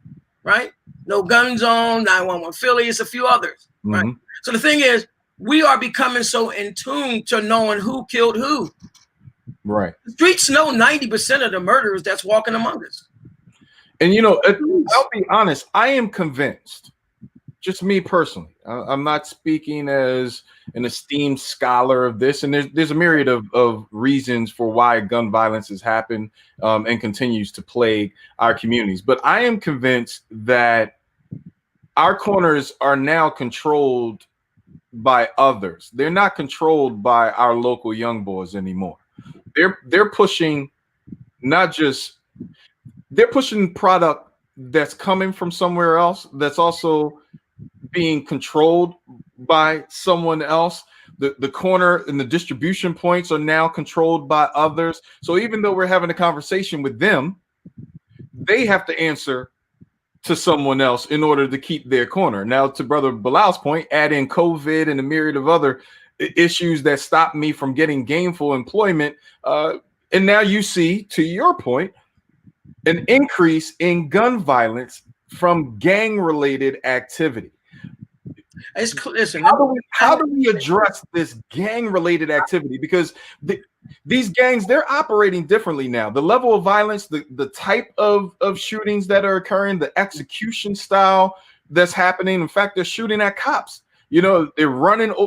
right? No Gun Zone, 911 Philly, it's a few others, right? So the thing is, we are becoming so in tune to knowing who killed who. Right. The streets know 90% of the murderers that's walking among us. And, you know, I'll be honest, I am convinced, just me personally, I'm not speaking as an esteemed scholar of this, and there's a myriad of reasons for why gun violence has happened and continues to plague our communities. But I am convinced that our corners are now controlled by others. They're not controlled by our local young boys anymore. They're pushing they're pushing product that's coming from somewhere else that's also being controlled by someone else. The corner and the distribution points are now controlled by others. So even though we're having a conversation with them, they have to answer to someone else in order to keep their corner. Now, to Brother Bilal's point, add in COVID and a myriad of other issues that stopped me from getting gainful employment. And now you see, to your point, an increase in gun violence from gang-related activity. Listen, how do we address this gang-related activity? Because these gangs, they're operating differently now. The level of violence, the type of shootings that are occurring, the execution style that's happening. In fact, they're shooting at cops. You know, they're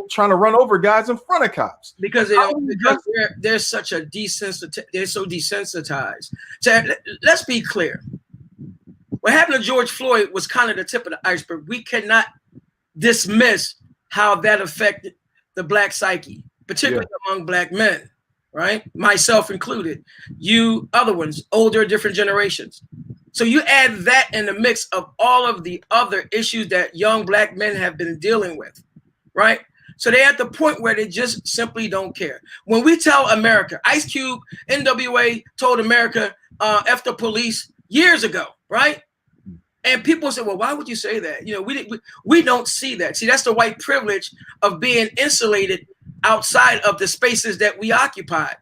trying to run over guys in front of cops because they're such a they're so desensitized. So let's be clear. What happened to George Floyd was kind of the tip of the iceberg. We cannot dismiss how that affected the Black psyche, particularly among Black men, right? Myself included. You other ones, older, different generations. So you add that in the mix of all of the other issues that young Black men have been dealing with, right? So they're at the point where they just simply don't care. When we tell America, Ice Cube, NWA told America, F the police years ago, right? And people say, well, why would you say that? You know, we don't see that. See, that's the white privilege of being insulated outside of the spaces that we occupy.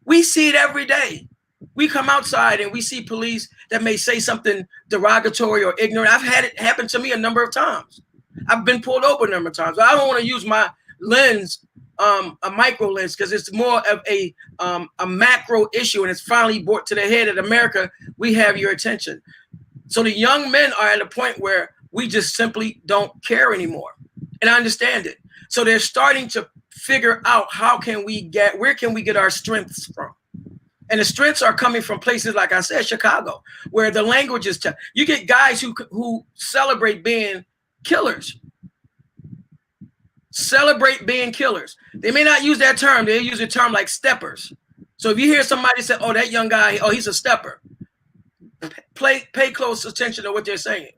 We see it every day. We come outside and we see police that may say something derogatory or ignorant. I've had it happen to me a number of times. I've been pulled over a number of times. I don't want to use my lens, a micro lens, because it's more of a macro issue, and it's finally brought to the head of America. We have your attention. So the young men are at a point where we just simply don't care anymore. And I understand it. So they're starting to figure out where can we get our strengths from? And the strengths are coming from places, like I said, Chicago, where the language is tough. You get guys who celebrate being killers. Celebrate being killers. They may not use that term. They use a term like steppers. So if you hear somebody say, oh, that young guy, oh, he's a stepper. Pay close attention to what they're saying,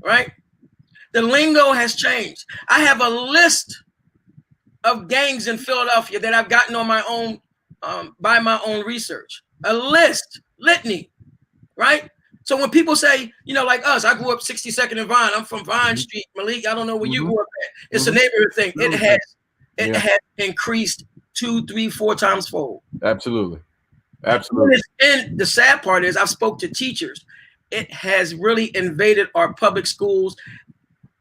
right? The lingo has changed. I have a list of gangs in Philadelphia that I've gotten on my own, by my own research. A litany, right? So when people say, you know, like us, I grew up 62nd and Vine. I'm from Vine Street, Malik. I don't know where you grew up at. It's a neighborhood thing. It has increased 2, 3, 4 times fold. Absolutely. Absolutely. And the sad part is I've spoke to teachers. It has really invaded our public schools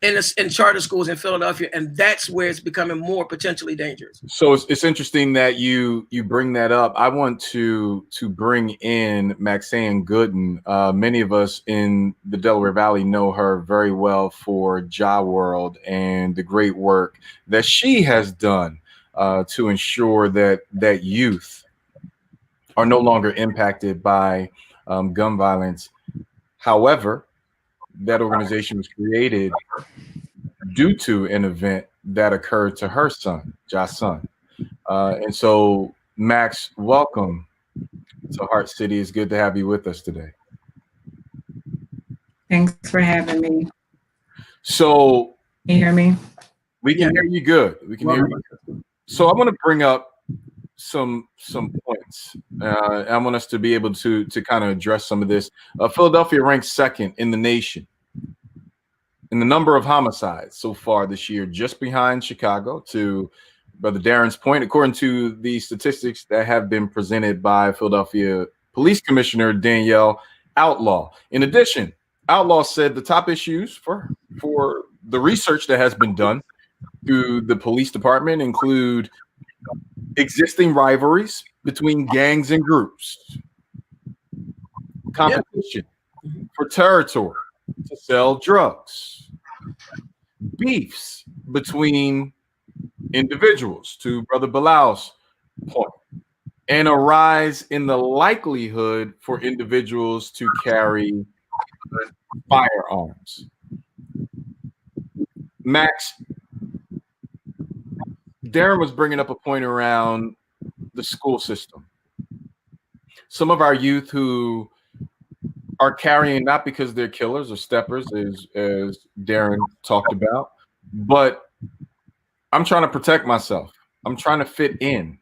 and charter schools in Philadelphia, and that's where it's becoming more potentially dangerous. So it's interesting that you bring that up. I want to bring in Maxine Goodin. Many of us in the Delaware Valley know her very well for Ja World and the great work that she has done to ensure that youth are no longer impacted by gun violence. However, that organization was created due to an event that occurred to her son, Ja's son. And so, Max, welcome to Heart City. It's good to have you with us today. Thanks for having me. So, can you hear me? We can hear you good. We can hear you. So I want to bring up some points. I want us to be able to kind of address some of this. Philadelphia ranks second in the nation in the number of homicides so far this year, just behind Chicago, to Brother Darren's point, according to the statistics that have been presented by Philadelphia Police Commissioner Danielle Outlaw. In addition, Outlaw said the top issues for the research that has been done through the police department include existing rivalries between gangs and groups, competition for territory to sell drugs, beefs between individuals, to Brother Bilal's point, and a rise in the likelihood for individuals to carry firearms. Max, Darren was bringing up a point around the school system. Some of our youth who are carrying, not because they're killers or steppers, as Darren talked about, but I'm trying to protect myself. I'm trying to fit in.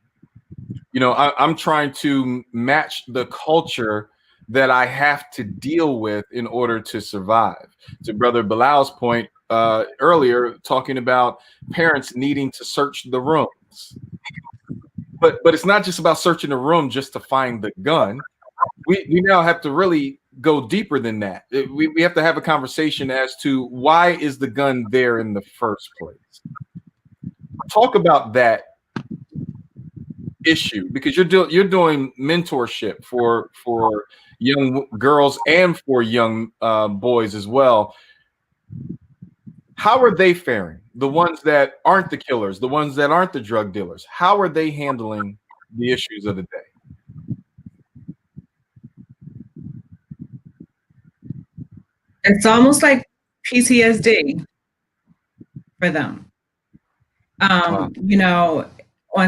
I'm trying to match the culture that I have to deal with in order to survive. To Brother Bilal's point earlier, talking about parents needing to search the rooms. But it's not just about searching the room just to find the gun. We now have to really go deeper than that. We have to have a conversation as to why is the gun there in the first place. Talk about that issue, because you're doing mentorship for young girls and for young boys as well. How are they faring? The ones that aren't the killers, the ones that aren't the drug dealers, how are they handling the issues of the day? It's almost like PTSD for them. On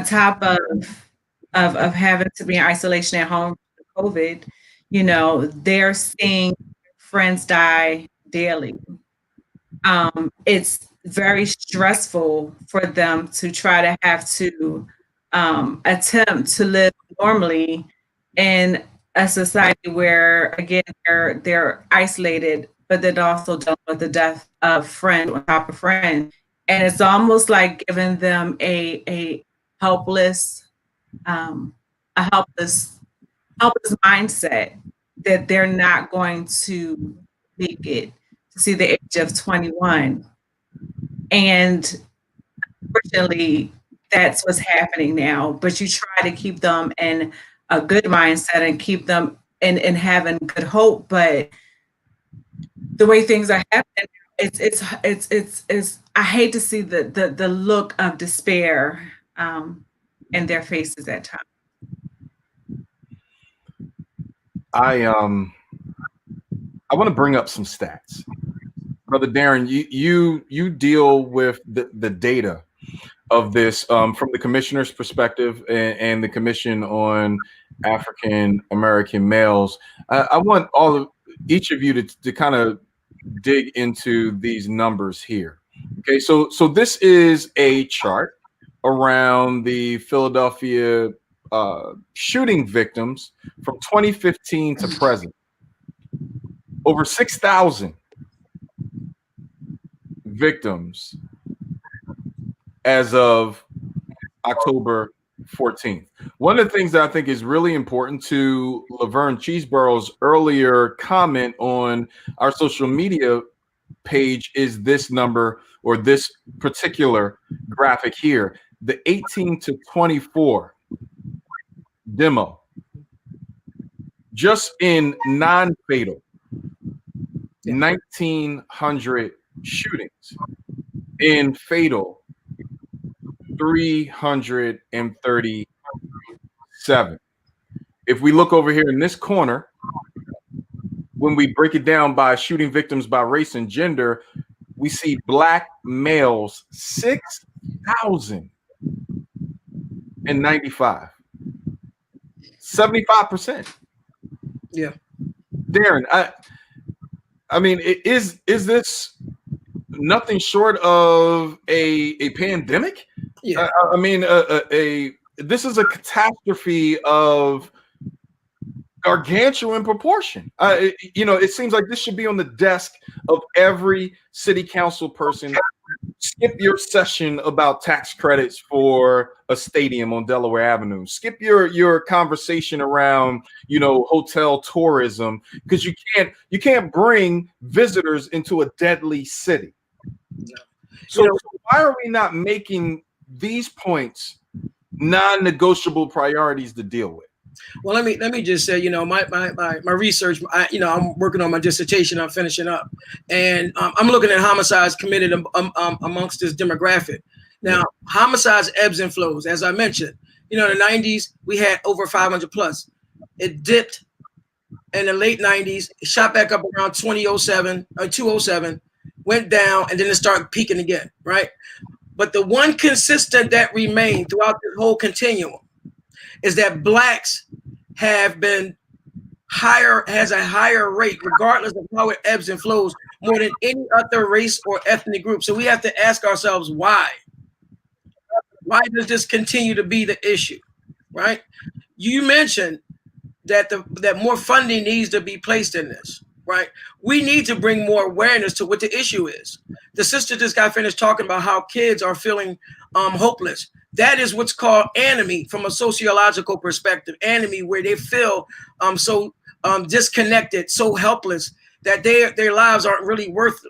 top of having to be in isolation at home for COVID, they're seeing friends die daily. It's very stressful for them to try to have to attempt to live normally in a society where, again, they're isolated, but then also dealing with the death of friend on top of friend. And it's almost like giving them a helpless mindset that they're not going to make it to see the age of 21. And unfortunately, that's what's happening now. But you try to keep them in a good mindset and keep them in having good hope. But the way things are happening, it's I hate to see the look of despair in their faces at times. I want to bring up some stats. Brother Darren, you deal with the data of this from the commissioner's perspective and the Commission on African American Males. I want each of you to kind of dig into these numbers here. Okay, so this is a chart around the Philadelphia shooting victims from 2015 to present. Over 6,000 victims as of October 14th. One of the things that I think is really important to Laverne Cheeseborough's earlier comment on our social media page is this number, or this particular graphic here, the 18 to 24 demo. Just in non-fatal, 1,900 shootings. In fatal, 337. If we look over here in this corner, when we break it down by shooting victims by race and gender, we see Black males 6,095. 75%. Yeah. Darren, I mean, is this nothing short of a pandemic? Yeah. I mean, this is a catastrophe of gargantuan proportion. It seems like this should be on the desk of every city council person Skip your session about tax credits for a stadium on Delaware Avenue. Skip your conversation around, hotel tourism, because you can't bring visitors into a deadly city. So why are we not making these points non-negotiable priorities to deal with? Well, let me just say, my research, I'm working on my dissertation. I'm finishing up, and I'm looking at homicides committed amongst this demographic. Now, homicides ebbs and flows, as I mentioned. In the 90s, we had over 500 plus. It dipped in the late 90s, it shot back up around 2007 or 207, went down, and then it started peaking again, right? But the one consistent that remained throughout this whole continuum is that blacks have been has a higher rate, regardless of how it ebbs and flows, more than any other race or ethnic group. So we have to ask ourselves why. Why does this continue to be the issue, right? You mentioned that that more funding needs to be placed in this, right? We need to bring more awareness to what the issue is. The sister just got finished talking about how kids are feeling hopeless. That is what's called anomie from a sociological perspective. Anomie, where they feel so disconnected, so helpless that their lives aren't really worth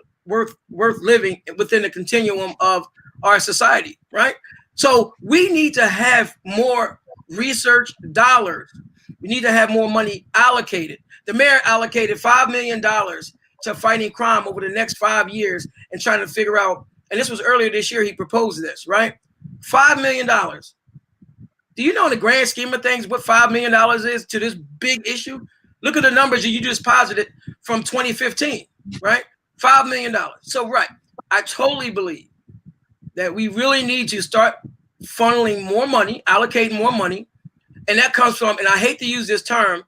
living within the continuum of our society, right? So we need to have more research dollars. We need to have more money allocated. The mayor allocated $5 million to fighting crime over the next 5 years and trying to figure out, and this was earlier this year, he proposed this, right? $5 million. Do you know in the grand scheme of things what $5 million is to this big issue? Look at the numbers that you just posited from 2015, right? $5 million. So, right, I totally believe that we really need to start funneling more money, allocating more money. And that comes from, and I hate to use this term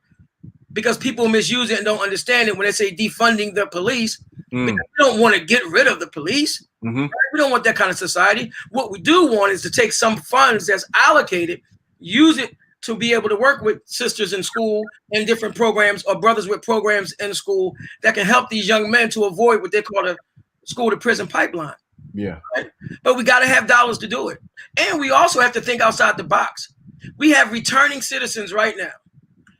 because people misuse it and don't understand it when they say defunding the police. Because we don't want to get rid of the police. Right? We don't want that kind of society. What we do want is to take some funds that's allocated, use it to be able to work with sisters in school and different programs, or brothers with programs in school that can help these young men to avoid what they call a school to prison pipeline. Yeah. Right? But we got to have dollars to do it. And we also have to think outside the box. We have returning citizens right now.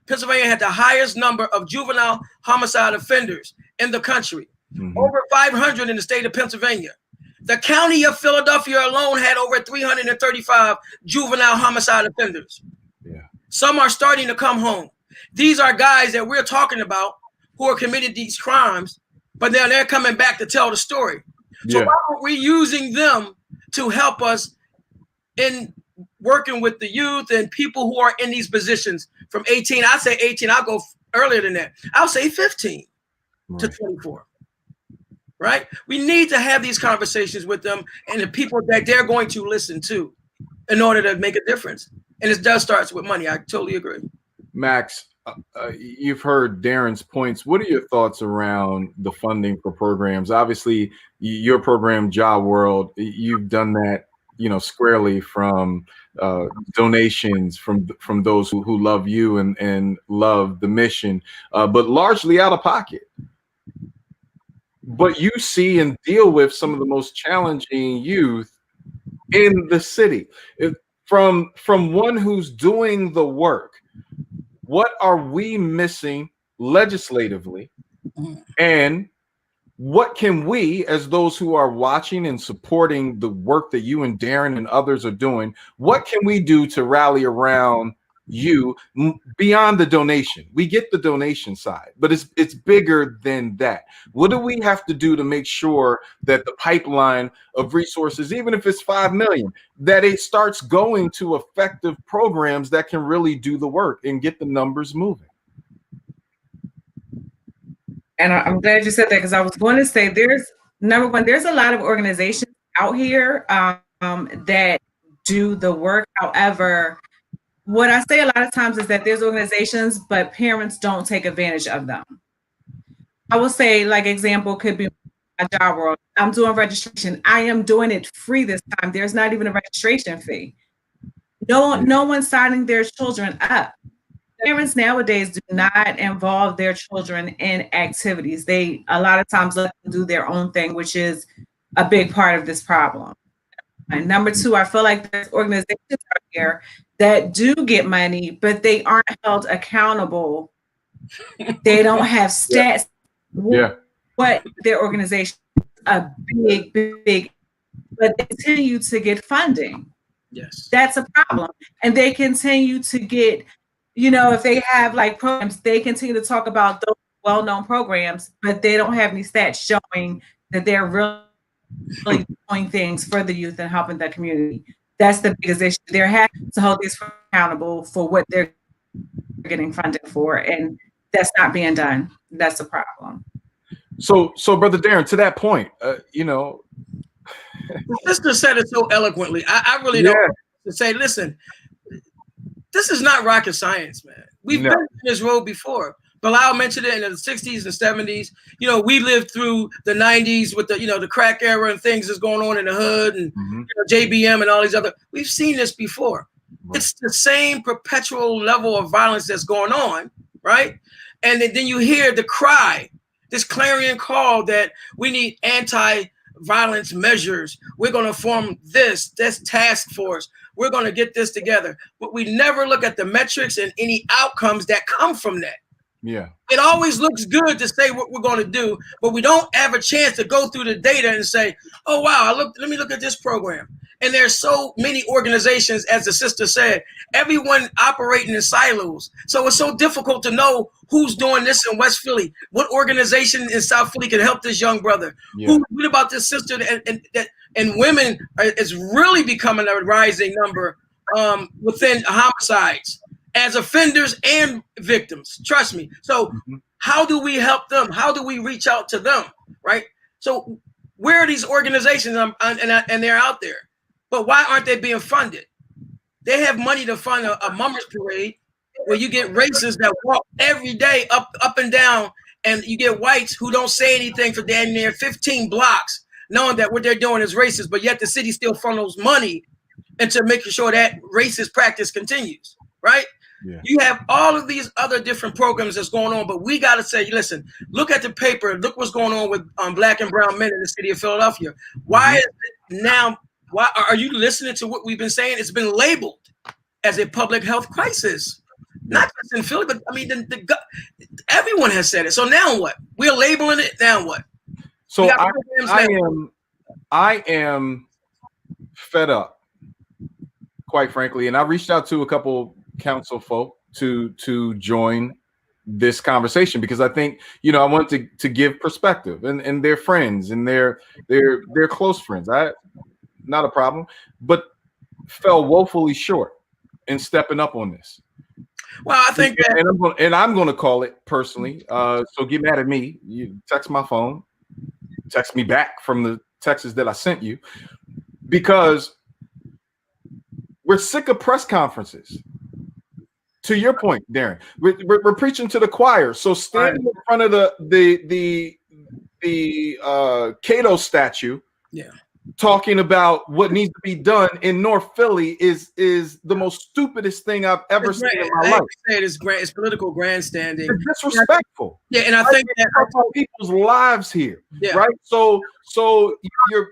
Pennsylvania had the highest number of juvenile homicide offenders in the country. Over 500 in the state of Pennsylvania. The county of Philadelphia alone had over 335 juvenile homicide offenders. Yeah. Some are starting to come home. These are guys that we're talking about who are committed these crimes, but now they're coming back to tell the story. So why aren't we using them to help us in working with the youth and people who are in these positions from 18? I say 18, I'll go earlier than that. I'll say 15 to 24. Right? We need to have these conversations with them and the people that they're going to listen to in order to make a difference. And it does start with money. I totally agree. Max, you've heard Darren's points. What are your thoughts around the funding for programs? Obviously, your program, Job World, you've done that, squarely from donations from those who love you and love the mission, but largely out of pocket. But you see and deal with some of the most challenging youth in the city. From one who's doing the work, what are we missing legislatively? And what can we, as those who are watching and supporting the work that you and Darren and others are doing, what can we do to rally around you beyond the donation? We get the donation side, but it's bigger than that. What do we have to do to make sure that the pipeline of resources, even if it's 5 million, that it starts going to effective programs that can really do the work and get the numbers moving? And I'm glad you said that, because I was going to say there's a lot of organizations out here that do the work. However, what I say a lot of times is that there's organizations, but parents don't take advantage of them. I will say, like, example could be my Job World. I'm doing registration. I am doing it free this time. There's not even a registration fee. No one's signing their children up. Parents nowadays do not involve their children in activities. They a lot of times let them do their own thing, which is a big part of this problem. And number two, I feel like there's organizations out here that do get money, but they aren't held accountable. They don't have stats. Yeah. What their organization a big, but they continue to get funding. Yes. That's a problem. And they continue to get, you know, if they have like programs, they continue to talk about those well-known programs, but they don't have any stats showing that they're really doing things for the youth and helping the community. That's the biggest issue. They're having to hold these accountable for what they're getting funded for, and that's not being done. That's a problem. So Brother Darren, to that point, you know, the sister said it so eloquently. I really don't want to say, listen, this is not rocket science, man. We've been in this road before. Bilal mentioned it in the 60s and 70s. You know, we lived through the 90s with the, you know, the crack era and things that's going on in the hood and you know, JBM and all these other. We've seen this before. Right. It's the same perpetual level of violence that's going on, right? And then you hear the cry, this clarion call that we need anti-violence measures. We're going to form this task force. We're going to get this together. But we never look at the metrics and any outcomes that come from that. Yeah. It always looks good to say what we're going to do, but we don't have a chance to go through the data and say, oh, wow, let me look at this program. And there's so many organizations, as the sister said, everyone operating in silos. So it's so difficult to know who's doing this in West Philly. What organization in South Philly can help this young brother? Yeah. What about this sister? And women is really becoming a rising number within homicides as offenders and victims. Trust me. So how do we help them? How do we reach out to them? Right. So where are these organizations? And they're out there. But why aren't they being funded? They have money to fund a mummers parade where you get racists that walk every day up and down, and you get whites who don't say anything for damn near 15 blocks, knowing that what they're doing is racist, but yet the city still funnels money into making sure that racist practice continues, right? Yeah. You have all of these other different programs that's going on, but we got to say, listen, look at the paper. Look what's going on with Black and brown men in the city of Philadelphia. Why is it now? Why are you listening to what we've been saying? It's been labeled as a public health crisis, not just in Philly, but I mean, everyone has said it. So now what? We're labeling it. Now what? So I am fed up, quite frankly, and I reached out to a couple council folk to join this conversation because I think, you know, I want to give perspective and their friends and their close friends. Not a problem, but fell woefully short in stepping up on this. Well, I think I'm going to call it personally. So get mad at me. You text my phone, text me back from the texts that I sent you, because we're sick of press conferences. To your point, Darren, we're preaching to the choir. So standing in front of the Cato statue, talking about what needs to be done in North Philly is the most stupidest thing I've ever seen in my life. It's political grandstanding. It's disrespectful. Yeah, and I think that about people's lives here, right? So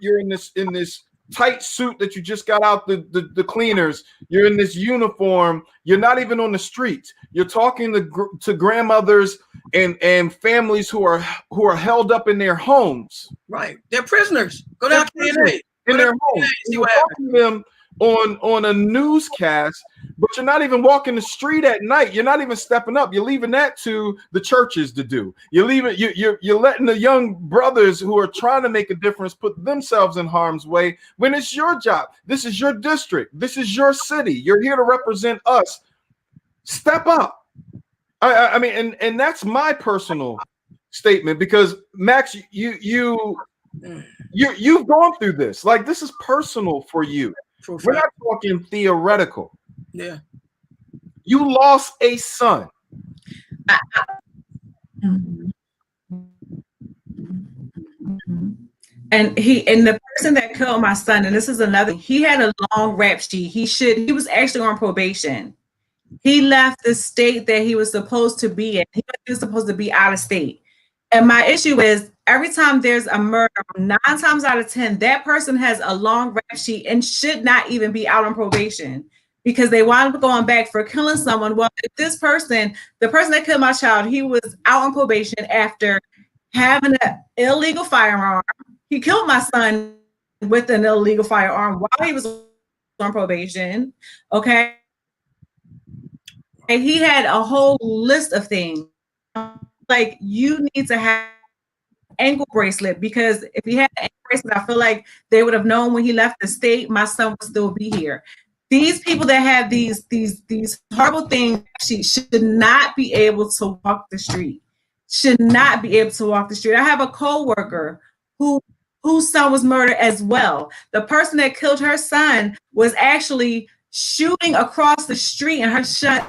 you're in this tight suit that you just got out the cleaners. You're in this uniform. You're not even on the streets. You're talking to grandmothers and families who are held up in their homes. Right, they're prisoners. Go down to in their homes. You're talking to them on a newscast, but you're not even walking the street at night. You're not even stepping up. You're leaving that to the churches to do. You're letting the young brothers who are trying to make a difference put themselves in harm's way when it's your job. This is your district. This is your city. You're here to represent us. Step up. I mean, and that's my personal statement, because Max, you've gone through this. Like, this is personal for you. We're not talking theoretical. Yeah. You lost a son. And the person that killed my son, and this is another, he had a long rap sheet. He was actually on probation. He left the state that he was supposed to be in. He was supposed to be out of state. And my issue is, every time there's a murder, 9 times out of 10, that person has a long rap sheet and should not even be out on probation because they wound up going back for killing someone. Well, if this person, the person that killed my child, he was out on probation after having an illegal firearm. He killed my son with an illegal firearm while he was on probation. Okay. And he had a whole list of things. Like, you need to have ankle bracelet, because if he had an ankle bracelet, I feel like they would have known when he left the state, my son would still be here. These people that have these horrible things should not be able to walk the street. Should not be able to walk the street. I have a coworker whose son was murdered as well. The person that killed her son was actually shooting across the street, and her son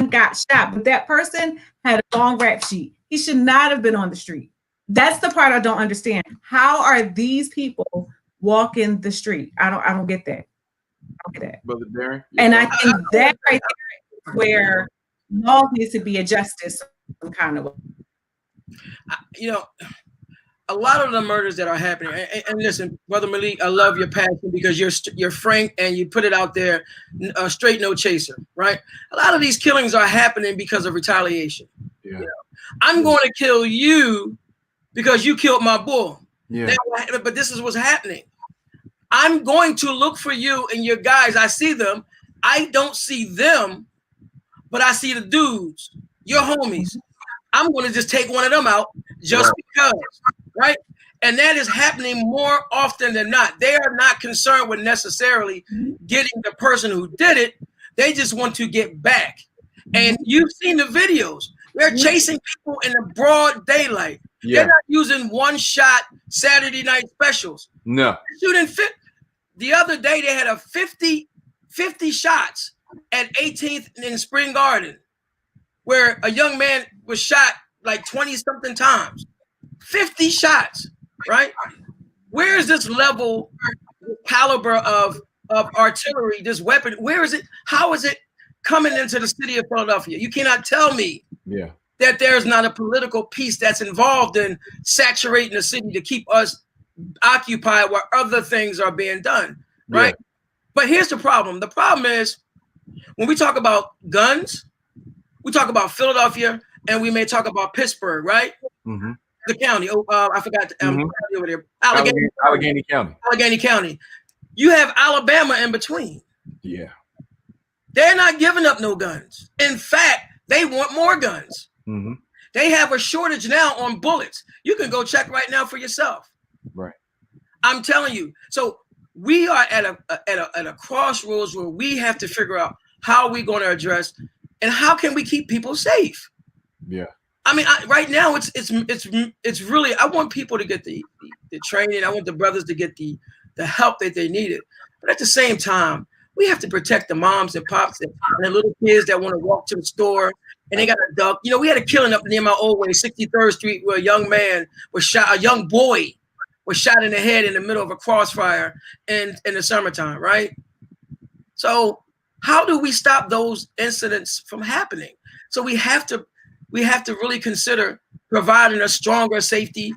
got shot. But that person had a long rap sheet. He should not have been on the street. That's the part I don't understand. How are these people walking the street? I don't get that. I don't get that. Brother Darren? And I think that right there is where laws needs to be adjusted some kind of way. You know, a lot of the murders that are happening, and listen, Brother Malik, I love your passion because you're frank and you put it out there, straight, no chaser, right? A lot of these killings are happening because of retaliation. Yeah. You know, I'm going to kill you because you killed my boy. Yeah. But this is what's happening. I'm going to look for you and your guys. I see them. I don't see them, but I see the dudes, your homies. I'm going to just take one of them out just because, right? And that is happening more often than not. They are not concerned with necessarily getting the person who did it. They just want to get back. And you've seen the videos. They're chasing people in the broad daylight. Yeah. They're not using one-shot Saturday night specials. No. They're shooting the other day, they had a 50 shots at 18th in Spring Garden, where a young man was shot like 20-something times. 50 shots, right? Where is this level, caliber of artillery, this weapon? Where is it? How is it coming into the city of Philadelphia? You cannot tell me that there's not a political piece that's involved in saturating the city to keep us occupied while other things are being done, right? Yeah. But here's the problem. The problem is when we talk about guns, we talk about Philadelphia, and we may talk about Pittsburgh, right? Mm-hmm. The county. I forgot. Over there. Allegheny County. Allegheny County. You have Alabama in between. Yeah. They're not giving up no guns. In fact, they want more guns. Mm-hmm. They have a shortage now on bullets. You can go check right now for yourself. Right. I'm telling you. So we are at a crossroads where we have to figure out how we're going to address and how can we keep people safe. Yeah. I mean, right now it's really, I want people to get the training. I want the brothers to get the help that they needed. But at the same time, we have to protect the moms and pops and the little kids that want to walk to the store and they got a duck. You know, we had a killing up near my old way, 63rd Street, where a young man was shot, a young boy was shot in the head in the middle of a crossfire in the summertime, right? So how do we stop those incidents from happening? So we have to really consider providing a stronger safety,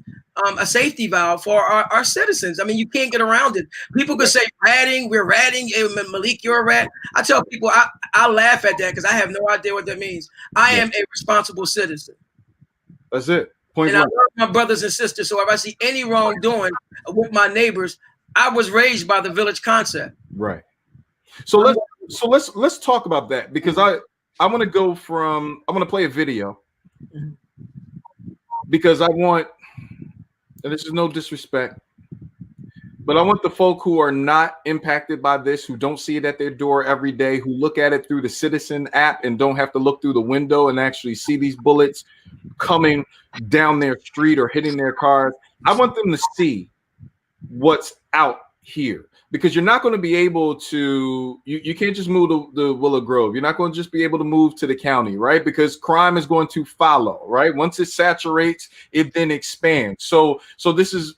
a safety valve for our citizens. I mean, you can't get around it. People could say ratting, we're ratting. Hey, Malik, you're a rat. I tell people, I laugh at that because I have no idea what that means. I am a responsible citizen. That's it. Point and I love my brothers and sisters. So if I see any wrongdoing with my neighbors, I was raised by the village concept. Right. So let's talk about that, because I want to go from, I want to play a video because I want, and this is no disrespect, but I want the folk who are not impacted by this, who don't see it at their door every day, who look at it through the Citizen app and don't have to look through the window and actually see these bullets coming down their street or hitting their cars. I want them to see what's out here, because you're not going to be able to, you can't just move the Willow Grove. You're not going to just be able to move to the county, right? Because crime is going to follow, right? Once it saturates, it then expands. So this is,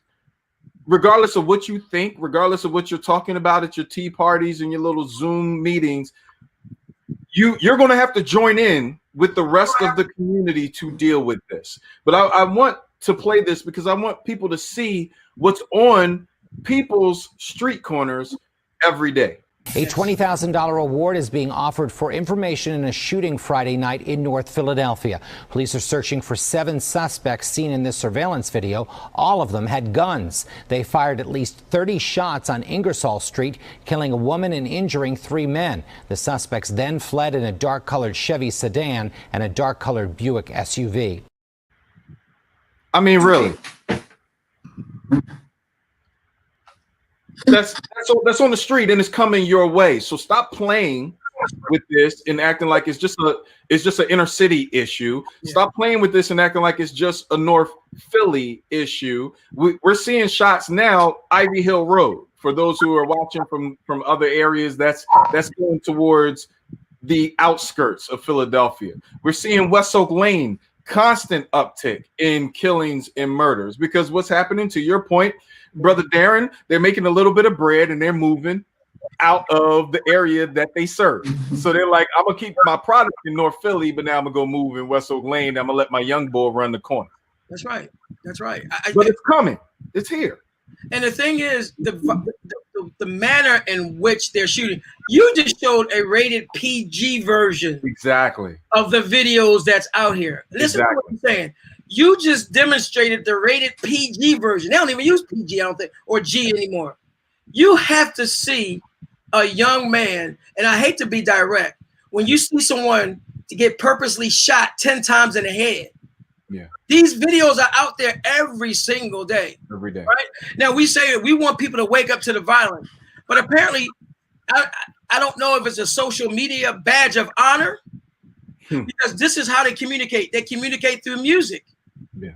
regardless of what you think, regardless of what you're talking about at your tea parties and your little Zoom meetings, you're going to have to join in with the rest of the community to deal with this. But I want to play this because I want people to see what's on people's street corners every day. A $20,000 award is being offered for information in a shooting Friday night in North Philadelphia. Police are searching for 7 suspects seen in this surveillance video. All of them had guns. They fired at least 30 shots on Ingersoll Street, killing a woman and injuring 3 men. The suspects then fled in a dark-colored Chevy sedan and a dark-colored Buick SUV. I mean, really. That's on the street and it's coming your way. So stop playing with this and acting like it's just an inner city issue. Yeah. Stop playing with this and acting like it's just a North Philly issue. We're seeing shots now, Ivy Hill Road. For those who are watching from other areas, that's going towards the outskirts of Philadelphia. We're seeing West Oak Lane, constant uptick in killings and murders because what's happening, to your point, Brother Darren, they're making a little bit of bread and they're moving out of the area that they serve. So they're like, I'm gonna keep my product in North Philly, but now I'm gonna go move in West Oak Lane. I'm gonna let my young boy run the corner. That's right. That's right. But it's coming. It's here. And the thing is, the manner in which they're shooting. You just showed a rated PG version, exactly, of the videos that's out here. Listen to what I'm saying. You just demonstrated the rated PG version. They don't even use PG, I don't think, or G anymore. You have to see a young man, and I hate to be direct, when you see someone to get purposely shot 10 times in the head. Yeah. These videos are out there every single day. Every day. Right? Now we say we want people to wake up to the violence, but apparently I don't know if it's a social media badge of honor because this is how they communicate. They communicate through music. Yeah.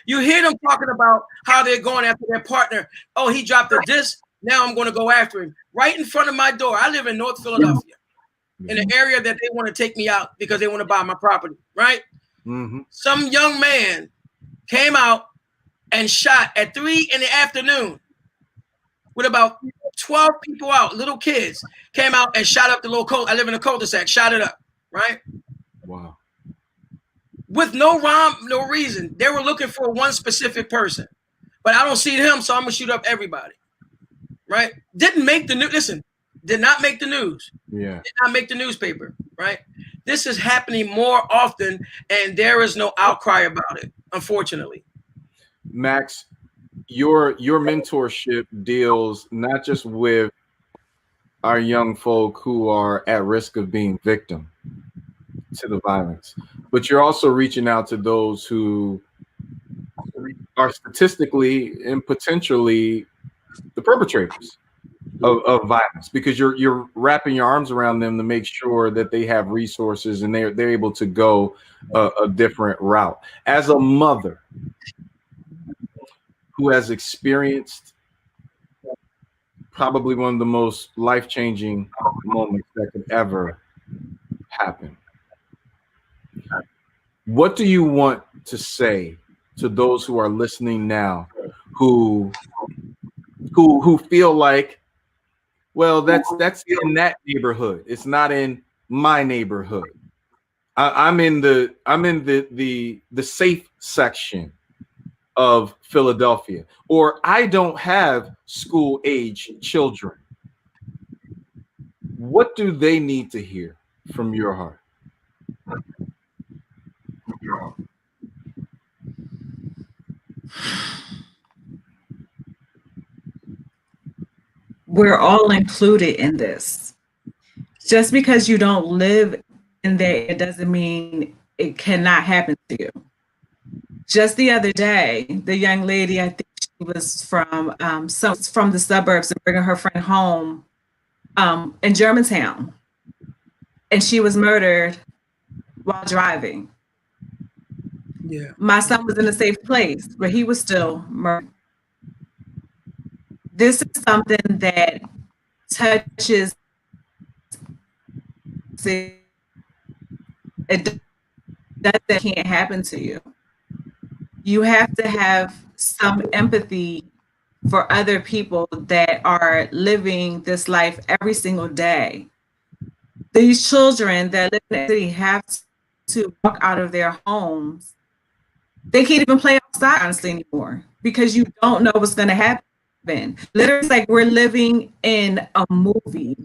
You hear them talking about how they're going after their partner. Oh, he dropped a disc. Now I'm going to go after him right in front of my door. I live in North Philadelphia, in an area that they want to take me out because they want to buy my property. Right. Mm-hmm. Some young man came out and shot at 3 PM with about 12 people out, little kids came out and shot up the little cul. I live in a cul-de-sac, shot it up, right? Wow. With no rhyme, no reason. They were looking for one specific person, but I don't see him, so I'm gonna shoot up everybody, right? Didn't make the news. Listen, did not make the news. Yeah. Did not make the newspaper, right? This is happening more often, and there is no outcry about it, unfortunately. Max, your mentorship deals not just with our young folk who are at risk of being victim to the violence, but you're also reaching out to those who are statistically and potentially the perpetrators of violence, because you're wrapping your arms around them to make sure that they have resources and they're able to go a different route. As a mother who has experienced probably one of the most life-changing moments that could ever happen, what do you want to say to those who are listening now who feel like, well, that's in that neighborhood, it's not in my neighborhood, I'm in the safe section of Philadelphia, or I don't have school age children? What do they need to hear from your heart? We're all included in this. Just because you don't live in there, it doesn't mean it cannot happen to you. Just the other day, the young lady, I think she was from the suburbs, and bringing her friend home in Germantown, and she was murdered while driving. Yeah. My son was in a safe place, but he was still murdered. This is something that touches it. That can't happen to you. You have to have some empathy for other people that are living this life every single day. These children that live in the city have to walk out of their homes They can't even play outside, honestly, anymore, because you don't know what's going to happen. Literally, it's like we're living in a movie.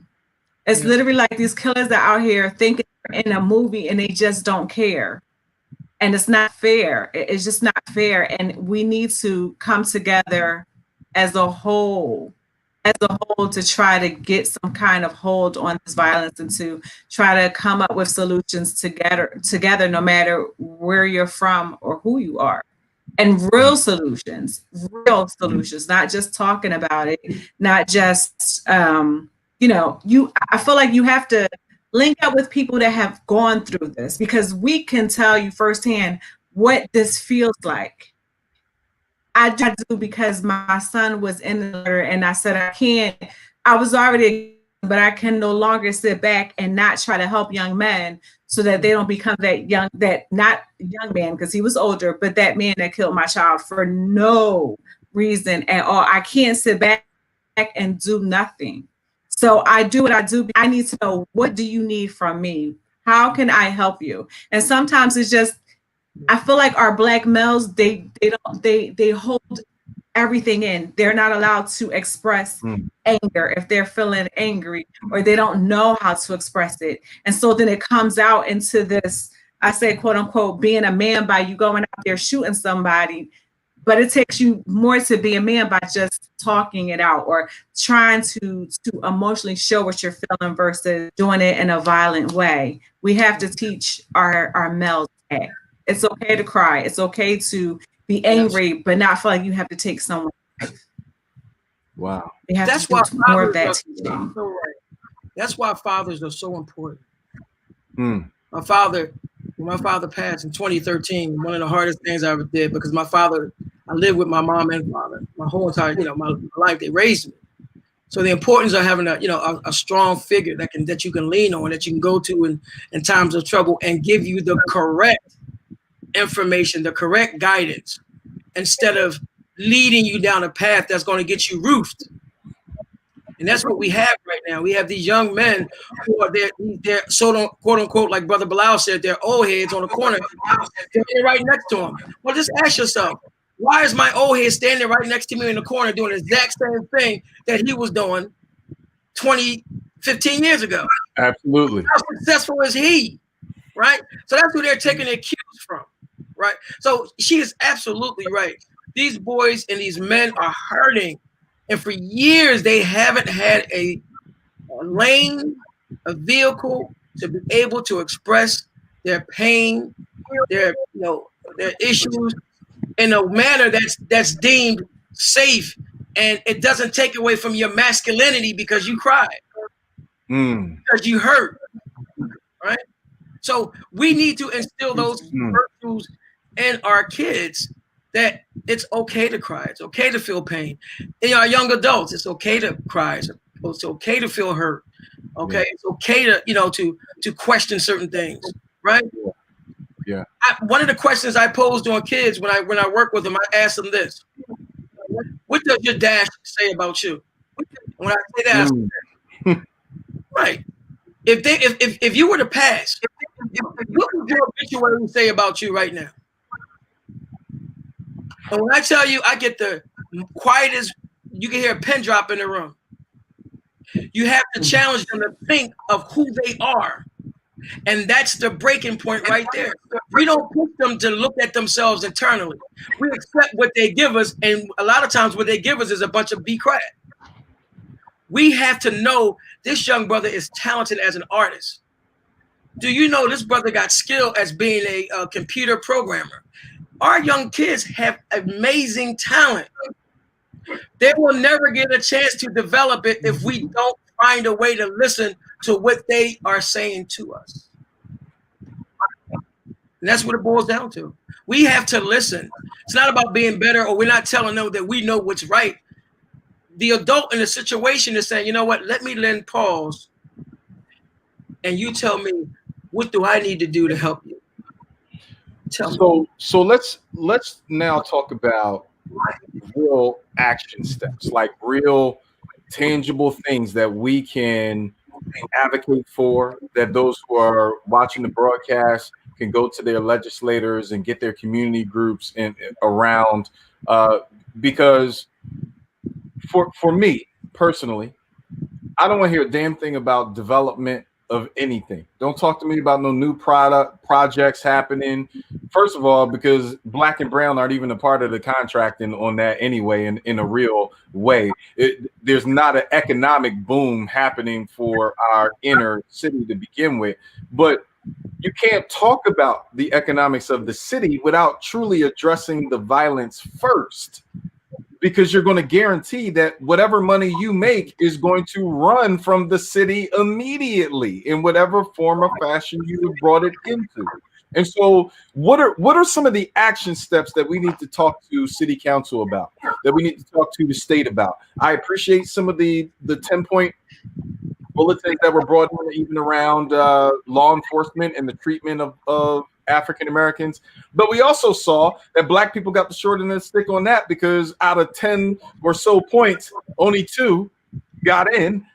It's literally like these killers are out here thinking they're in a movie and they just don't care. And it's not fair. It's just not fair. And we need to come together as a whole to try to get some kind of hold on this violence and to try to come up with solutions together, no matter where you're from or who you are. And real solutions, not just talking about it, not just, I feel like you have to link up with people that have gone through this, because we can tell you firsthand what this feels like. I do, because my son was in there and I said, I was already, but I can no longer sit back and not try to help young men so that they don't become not young man, because he was older, but that man that killed my child for no reason at all. I can't sit back and do nothing. So I do what I do. I need to know, what do you need from me? How can I help you? And sometimes it's just, I feel like our Black males, they hold everything in. They're not allowed to express anger if they're feeling angry, or they don't know how to express it. And so then it comes out into this, I say, quote unquote, being a man by you going out there shooting somebody. But it takes you more to be a man by just talking it out or trying to emotionally show what you're feeling versus doing it in a violent way. We have to teach our males that it's okay to cry. It's okay to be angry, but not feel like you have to take someone's life. Wow. We have That's to why do more of that teaching. That's why fathers are so important. Mm. My father passed in 2013. One of the hardest things I ever did, because I lived with my mom and father my whole entire, my life. They raised me. So the importance of having a strong figure that you can lean on, that you can go to in times of trouble and give you the correct information, the correct guidance, instead of leading you down a path that's going to get you roofed. And that's what we have right now. We have these young men who are they're so quote unquote, like Brother Bilal said, they're old heads on the corner standing right next to him. Well, just ask yourself, why is my old head standing right next to me in the corner doing the exact same thing that he was doing 15 years ago? Absolutely. How successful is he? Right? So that's who they're taking their cues from. Right? So she is absolutely right. These boys and these men are hurting. And for years, they haven't had a lane, a vehicle to be able to express their pain, their issues in a manner that's deemed safe, and it doesn't take away from your masculinity because you cried, because you hurt, right? So we need to instill those virtues in our kids, that it's okay to cry, it's okay to feel pain. In our young adults, it's okay to cry, it's okay to feel hurt. Okay, it's okay to question certain things, right? Yeah. One of the questions I pose to kids when I work with them, I ask them this: what does your dad say about you? When I say that, right? If you were to pass, what would your obituary say about you right now? And when I tell you, I get the quietest, you can hear a pin drop in the room. You have to challenge them to think of who they are. And that's the breaking point right there. We don't push them to look at themselves internally. We accept what they give us. And a lot of times what they give us is a bunch of crap. We have to know this young brother is talented as an artist. Do you know this brother got skill as being a computer programmer? Our young kids have amazing talent. They will never get a chance to develop it if we don't find a way to listen to what they are saying to us. And that's what it boils down to. We have to listen. It's not about being better, or we're not telling them that we know what's right. The adult in the situation is saying, you know what, let me lend pause, and you tell me, what do I need to do to help you? So let's now talk about real action steps, like real tangible things that we can advocate for, that those who are watching the broadcast can go to their legislators and get their community groups and around, because for me personally, I don't want to hear a damn thing about development of anything. Don't talk to me about no new projects happening. First of all, because Black and Brown aren't even a part of the contracting on that anyway, in a real way. There's not an economic boom happening for our inner city to begin with. But you can't talk about the economics of the city without truly addressing the violence first, because you're going to guarantee that whatever money you make is going to run from the city immediately in whatever form or fashion you have brought it into. And so what are some of the action steps that we need to talk to city council about, that we need to talk to the state about? I appreciate some of the 10-point bulletins that were brought in, even around law enforcement and the treatment of African Americans, but we also saw that Black people got the short end of the stick on that, because out of 10 or so points, only 2 got in,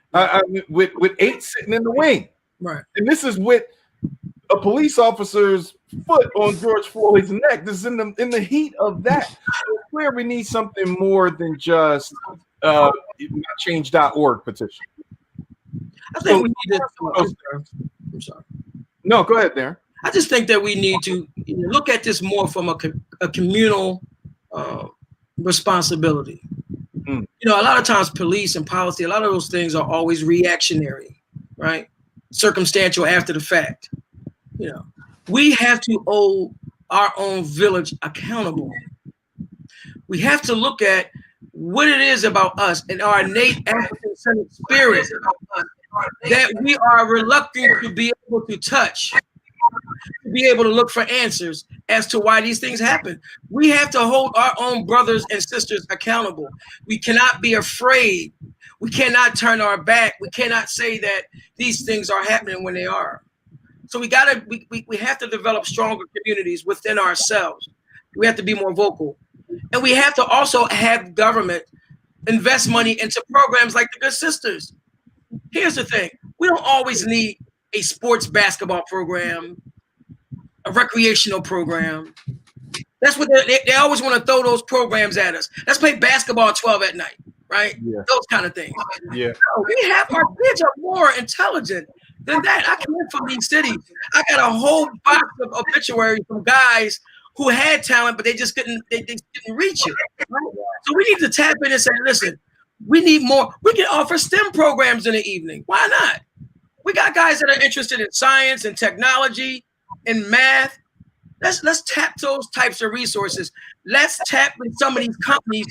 with 8 sitting in the wing. Right. And this is with a police officer's foot on George Floyd's neck. This is in the heat of that. It's clear we need something more than just change.org petition. I think we need to. I'm sorry. No, go ahead there. I just think that we need to look at this more from a communal responsibility. You know, a lot of times police and policy, a lot of those things are always reactionary, right? Circumstantial after the fact. You know, we have to hold our own village accountable. We have to look at what it is about us and our innate African-centered spirit that we are reluctant to be able to touch, to be able to look for answers as to why these things happen. We have to hold our own brothers and sisters accountable. We cannot be afraid. We cannot turn our back. We cannot say that these things are happening when they are. So we have to develop stronger communities within ourselves. We have to be more vocal. And we have to also have government invest money into programs like the Good Sisters. Here's the thing. We don't always need a sports basketball program, a recreational program. That's what they always want to throw those programs at us. Let's play basketball at 12 at night, right? Yeah. Those kind of things. Yeah. No, we have, our kids are more intelligent than that. I come in from these cities. I got a whole box of obituaries from guys who had talent, but they just couldn't reach it. Right? So we need to tap in and say, listen, we need more. We can offer STEM programs in the evening. Why not? We got guys that are interested in science and technology and math. Let's tap those types of resources. Let's tap in some of these companies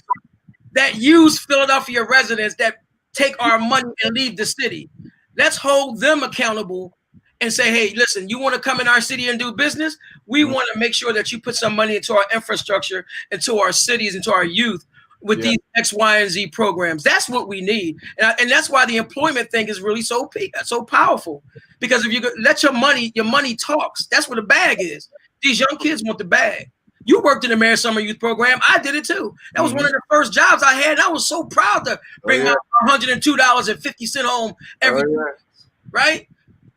that use Philadelphia residents that take our money and leave the city. Let's hold them accountable and say, hey, listen, you want to come in our city and do business? We want to make sure that you put some money into our infrastructure, into our cities, into our youth with these X, Y, and Z programs. That's what we need. And that's why the employment thing is really so powerful. Because if you let your money talks. That's what the bag is. These young kids want the bag. You worked in the Mayor Summer Youth Program. I did it too. That was one of the first jobs I had. I was so proud to bring my $102.50 home every week, right?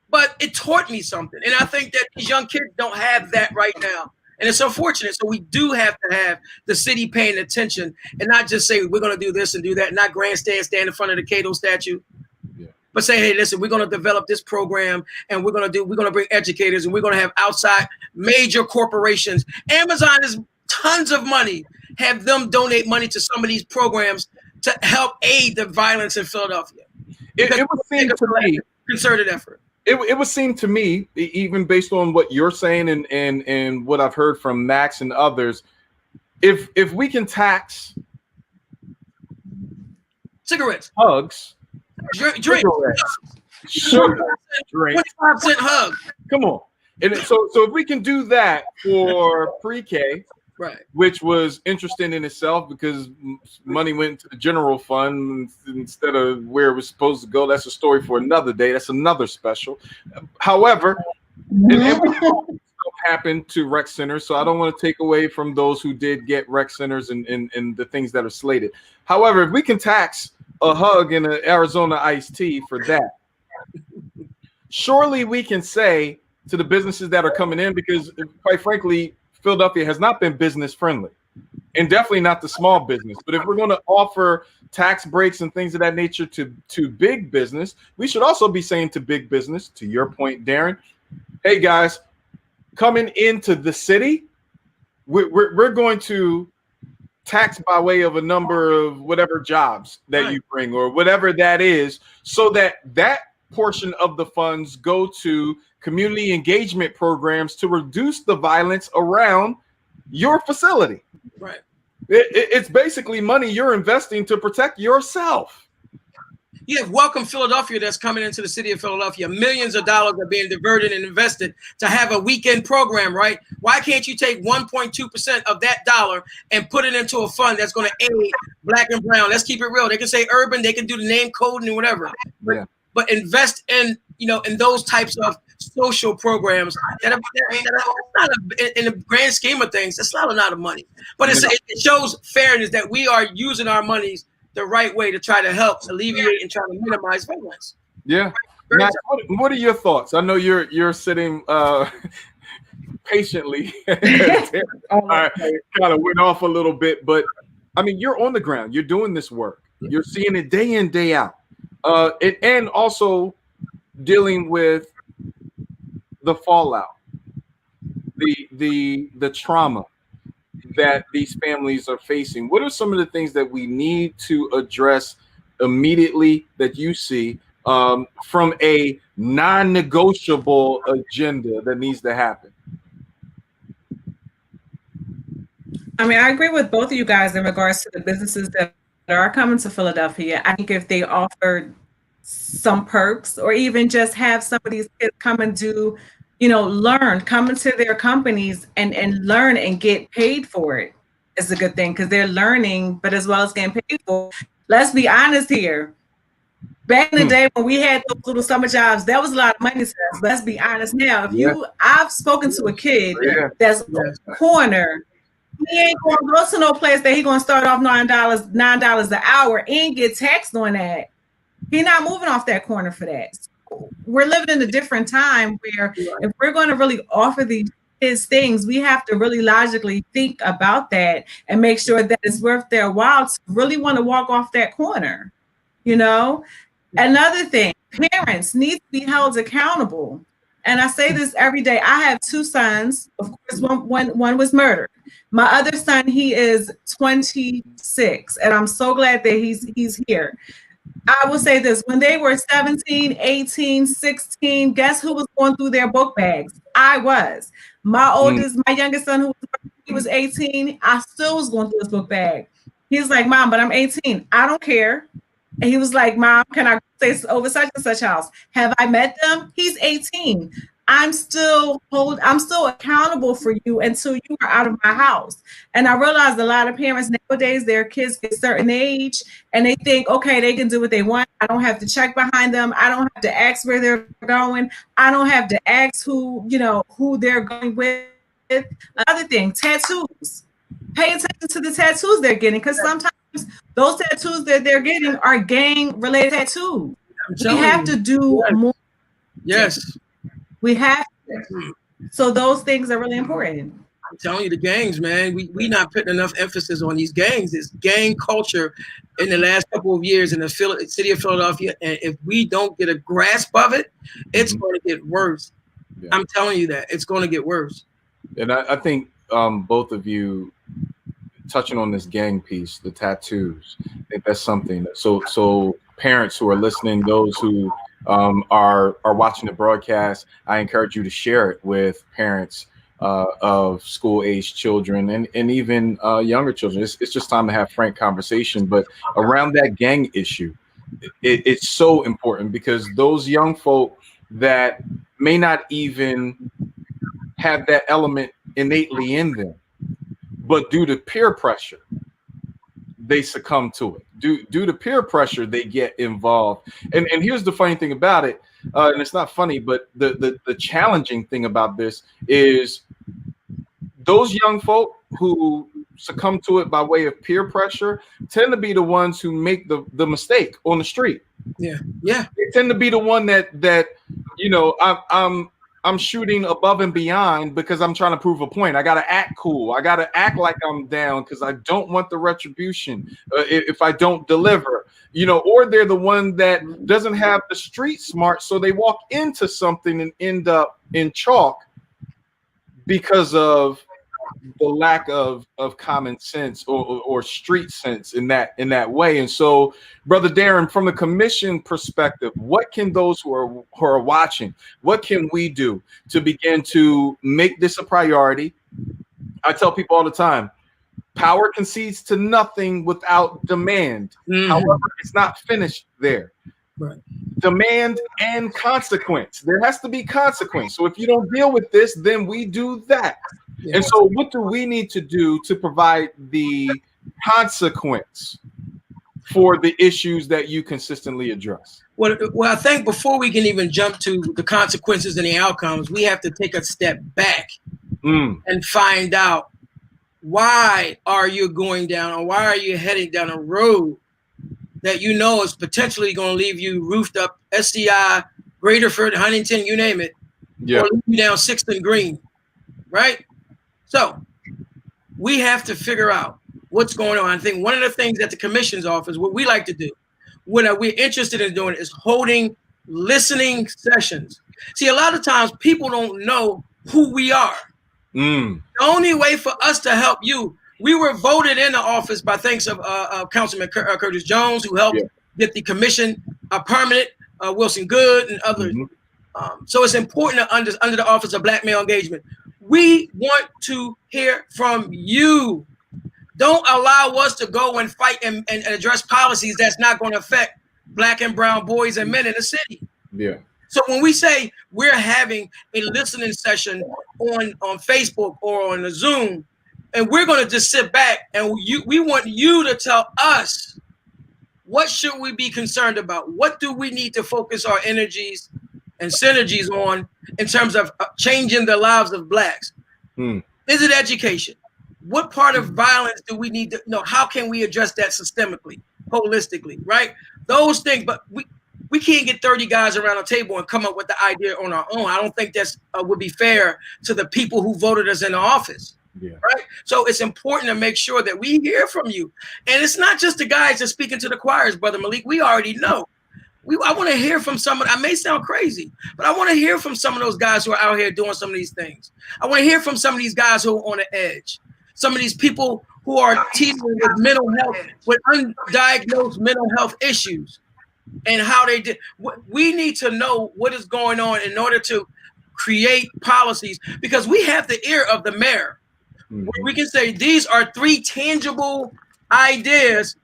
But it taught me something. And I think that these young kids don't have that right now. And it's unfortunate. So we do have to have the city paying attention and not just say, we're going to do this and do that, not stand in front of the Cato statue. But say, hey, listen, we're going to develop this program and we're going to bring educators and we're going to have outside major corporations. Amazon is tons of money. Have them donate money to some of these programs to help aid the violence in Philadelphia. It would seem to me concerted effort. It would seem to me, even based on what you're saying and what I've heard from Max and others, if we can tax cigarettes, hugs, drink, sugar, 25-cent hug. Come on. And so if we can do that for pre-K, right, which was interesting in itself because money went to the general fund instead of where it was supposed to go. That's a story for another day. That's another special. However, and happened to rec centers, so I don't want to take away from those who did get rec centers and the things that are slated. However, if we can tax a hug and an Arizona iced tea for that, surely we can say to the businesses that are coming in, because quite frankly, Philadelphia has not been business friendly, and definitely not the small business. But if we're going to offer tax breaks and things of that nature to big business, we should also be saying to big business, to your point, Darren, hey guys, coming into the city, we're going to tax by way of a number of whatever jobs that you bring or whatever that is, so that portion of the funds go to community engagement programs to reduce the violence around your facility. Right. It's basically money you're investing to protect yourself. You have Welcome Philadelphia that's coming into the city of Philadelphia. Millions of dollars are being diverted and invested to have a weekend program, right? Why can't you take 1.2% of that dollar and put it into a fund that's going to aid Black and brown? Let's keep it real. They can say urban, they can do the name coding and whatever. But invest in, in those types of social programs that are not in the grand scheme of things, that's not a lot of money. But it shows fairness that we are using our monies the right way to try to help alleviate and try to minimize violence. Yeah. Matt, what are your thoughts? I know you're sitting patiently. I kind of went off a little bit, but I mean, you're on the ground. You're doing this work. You're seeing it day in, day out. And also dealing with the fallout, the trauma that these families are facing. What are some of the things that we need to address immediately that you see from a non-negotiable agenda that needs to happen? I mean, I agree with both of you guys in regards to the businesses that are coming to Philadelphia. I think if they offered some perks, or even just have some of these kids come and do, come into their companies and learn and get paid for it, is a good thing, because they're learning, but as well as getting paid for it. Let's be honest here. Back in the day when we had those little summer jobs, that was a lot of money to us. But let's be honest now. I've spoken to a kid that's on the corner. He ain't going to go to no place that he's going to start off $9 an hour and get taxed on that. He's not moving off that corner for that. So we're living in a different time where if we're going to really offer these kids things, we have to really logically think about that and make sure that it's worth their while to really want to walk off that corner. Another thing, parents need to be held accountable. And I say this every day. I have two sons. Of course, one was murdered. My other son, he is 26, and I'm so glad that he's here. I will say this, when they were 17, 18, 16, guess who was going through their book bags? I was. My youngest son, he was 18, I still was going through his book bag. He's like, Mom, but I'm 18. I don't care. And he was like, Mom, can I say over such and such house? Have I met them? He's 18. I'm still accountable for you until you are out of my house. And I realized a lot of parents nowadays, their kids get a certain age and they think, okay, they can do what they want. I don't have to check behind them. I don't have to ask where they're going. I don't have to ask who they're going with. Another thing, tattoos. Pay attention to the tattoos they're getting, because sometimes those tattoos that they're getting are gang-related tattoos. We have to do more. Yes. We have to. So those things are really important. I'm telling you, the gangs, man, we not putting enough emphasis on these gangs. It's gang culture in the last couple of years in the city of Philadelphia. And if we don't get a grasp of it, it's going to get worse. Yeah. I'm telling you that. It's going to get worse. And I think both of you touching on this gang piece, the tattoos, I think that's something. So parents who are listening, those who are watching the broadcast, I encourage you to share it with parents of school-age children and even younger children. It's just time to have frank conversation. But around that gang issue, it's so important, because those young folk that may not even have that element innately in them, but due to peer pressure, they succumb to it. Due to peer pressure, they get involved. And here's the funny thing about it, and it's not funny, but the challenging thing about this is those young folk who succumb to it by way of peer pressure tend to be the ones who make the mistake on the street. Yeah. They tend to be the one that you know, I'm shooting above and beyond because I'm trying to prove a point. I got to act cool. I got to act like I'm down because I don't want the retribution if I don't deliver, you know, or they're the one that doesn't have the street smart. So they walk into something and end up in chalk because of the lack of common sense or street sense in that way. And so, Brother Darren, from the commission perspective, what can those who are watching, what can we do to begin to make this a priority? I tell people all the time, power concedes to nothing without demand. However, it's not finished there. Right. Demand and consequence. There has to be consequence. So if you don't deal with this, then we do that. Yeah. And so what do we need to do to provide the consequence for the issues that you consistently address? Well, I think before we can even jump to the consequences and the outcomes, we have to take a step back and find out, why are you going down, or why are you heading down a road that you know is potentially going to leave you roofed up, SCI, Graterford, Huntington, you name it, or leave you down 6th and Green, right? So we have to figure out what's going on. I think one of the things that the commission's office, what we like to do, what we're interested in doing, is holding listening sessions. See, a lot of times people don't know who we are. The only way for us to help you, we were voted in the office by thanks of Councilman Curtis Jones, who helped get the commission permanent, Wilson Good and others. So it's important to under the Office of Black Male Engagement. We want to hear from you. Don't allow us to go and fight and address policies that's not going to affect Black and brown boys and men in the city. Yeah. So when we say we're having a listening session on Facebook or on the Zoom, and we're going to just sit back and we want you to tell us, what should we be concerned about? What do we need to focus our energies and synergies on in terms of changing the lives of Blacks? Is it education? What part of violence do we need to know? How can we address that systemically, holistically, right? Those things, but we can't get 30 guys around a table and come up with the idea on our own. I don't think that's would be fair to the people who voted us into office. Right. So it's important to make sure that we hear from you. And it's not just the guys that speaking to the choirs, Brother Malik. We already know. I want to hear from some of, I may sound crazy, but I want to hear from some of those guys who are out here doing some of these things. I want to hear from some of these guys who are on the edge. Some of these people who are teaching with mental health, with undiagnosed mental health issues, and how they did. We need to know what is going on in order to create policies, because we have the ear of the mayor. We can say these are 3 tangible ideas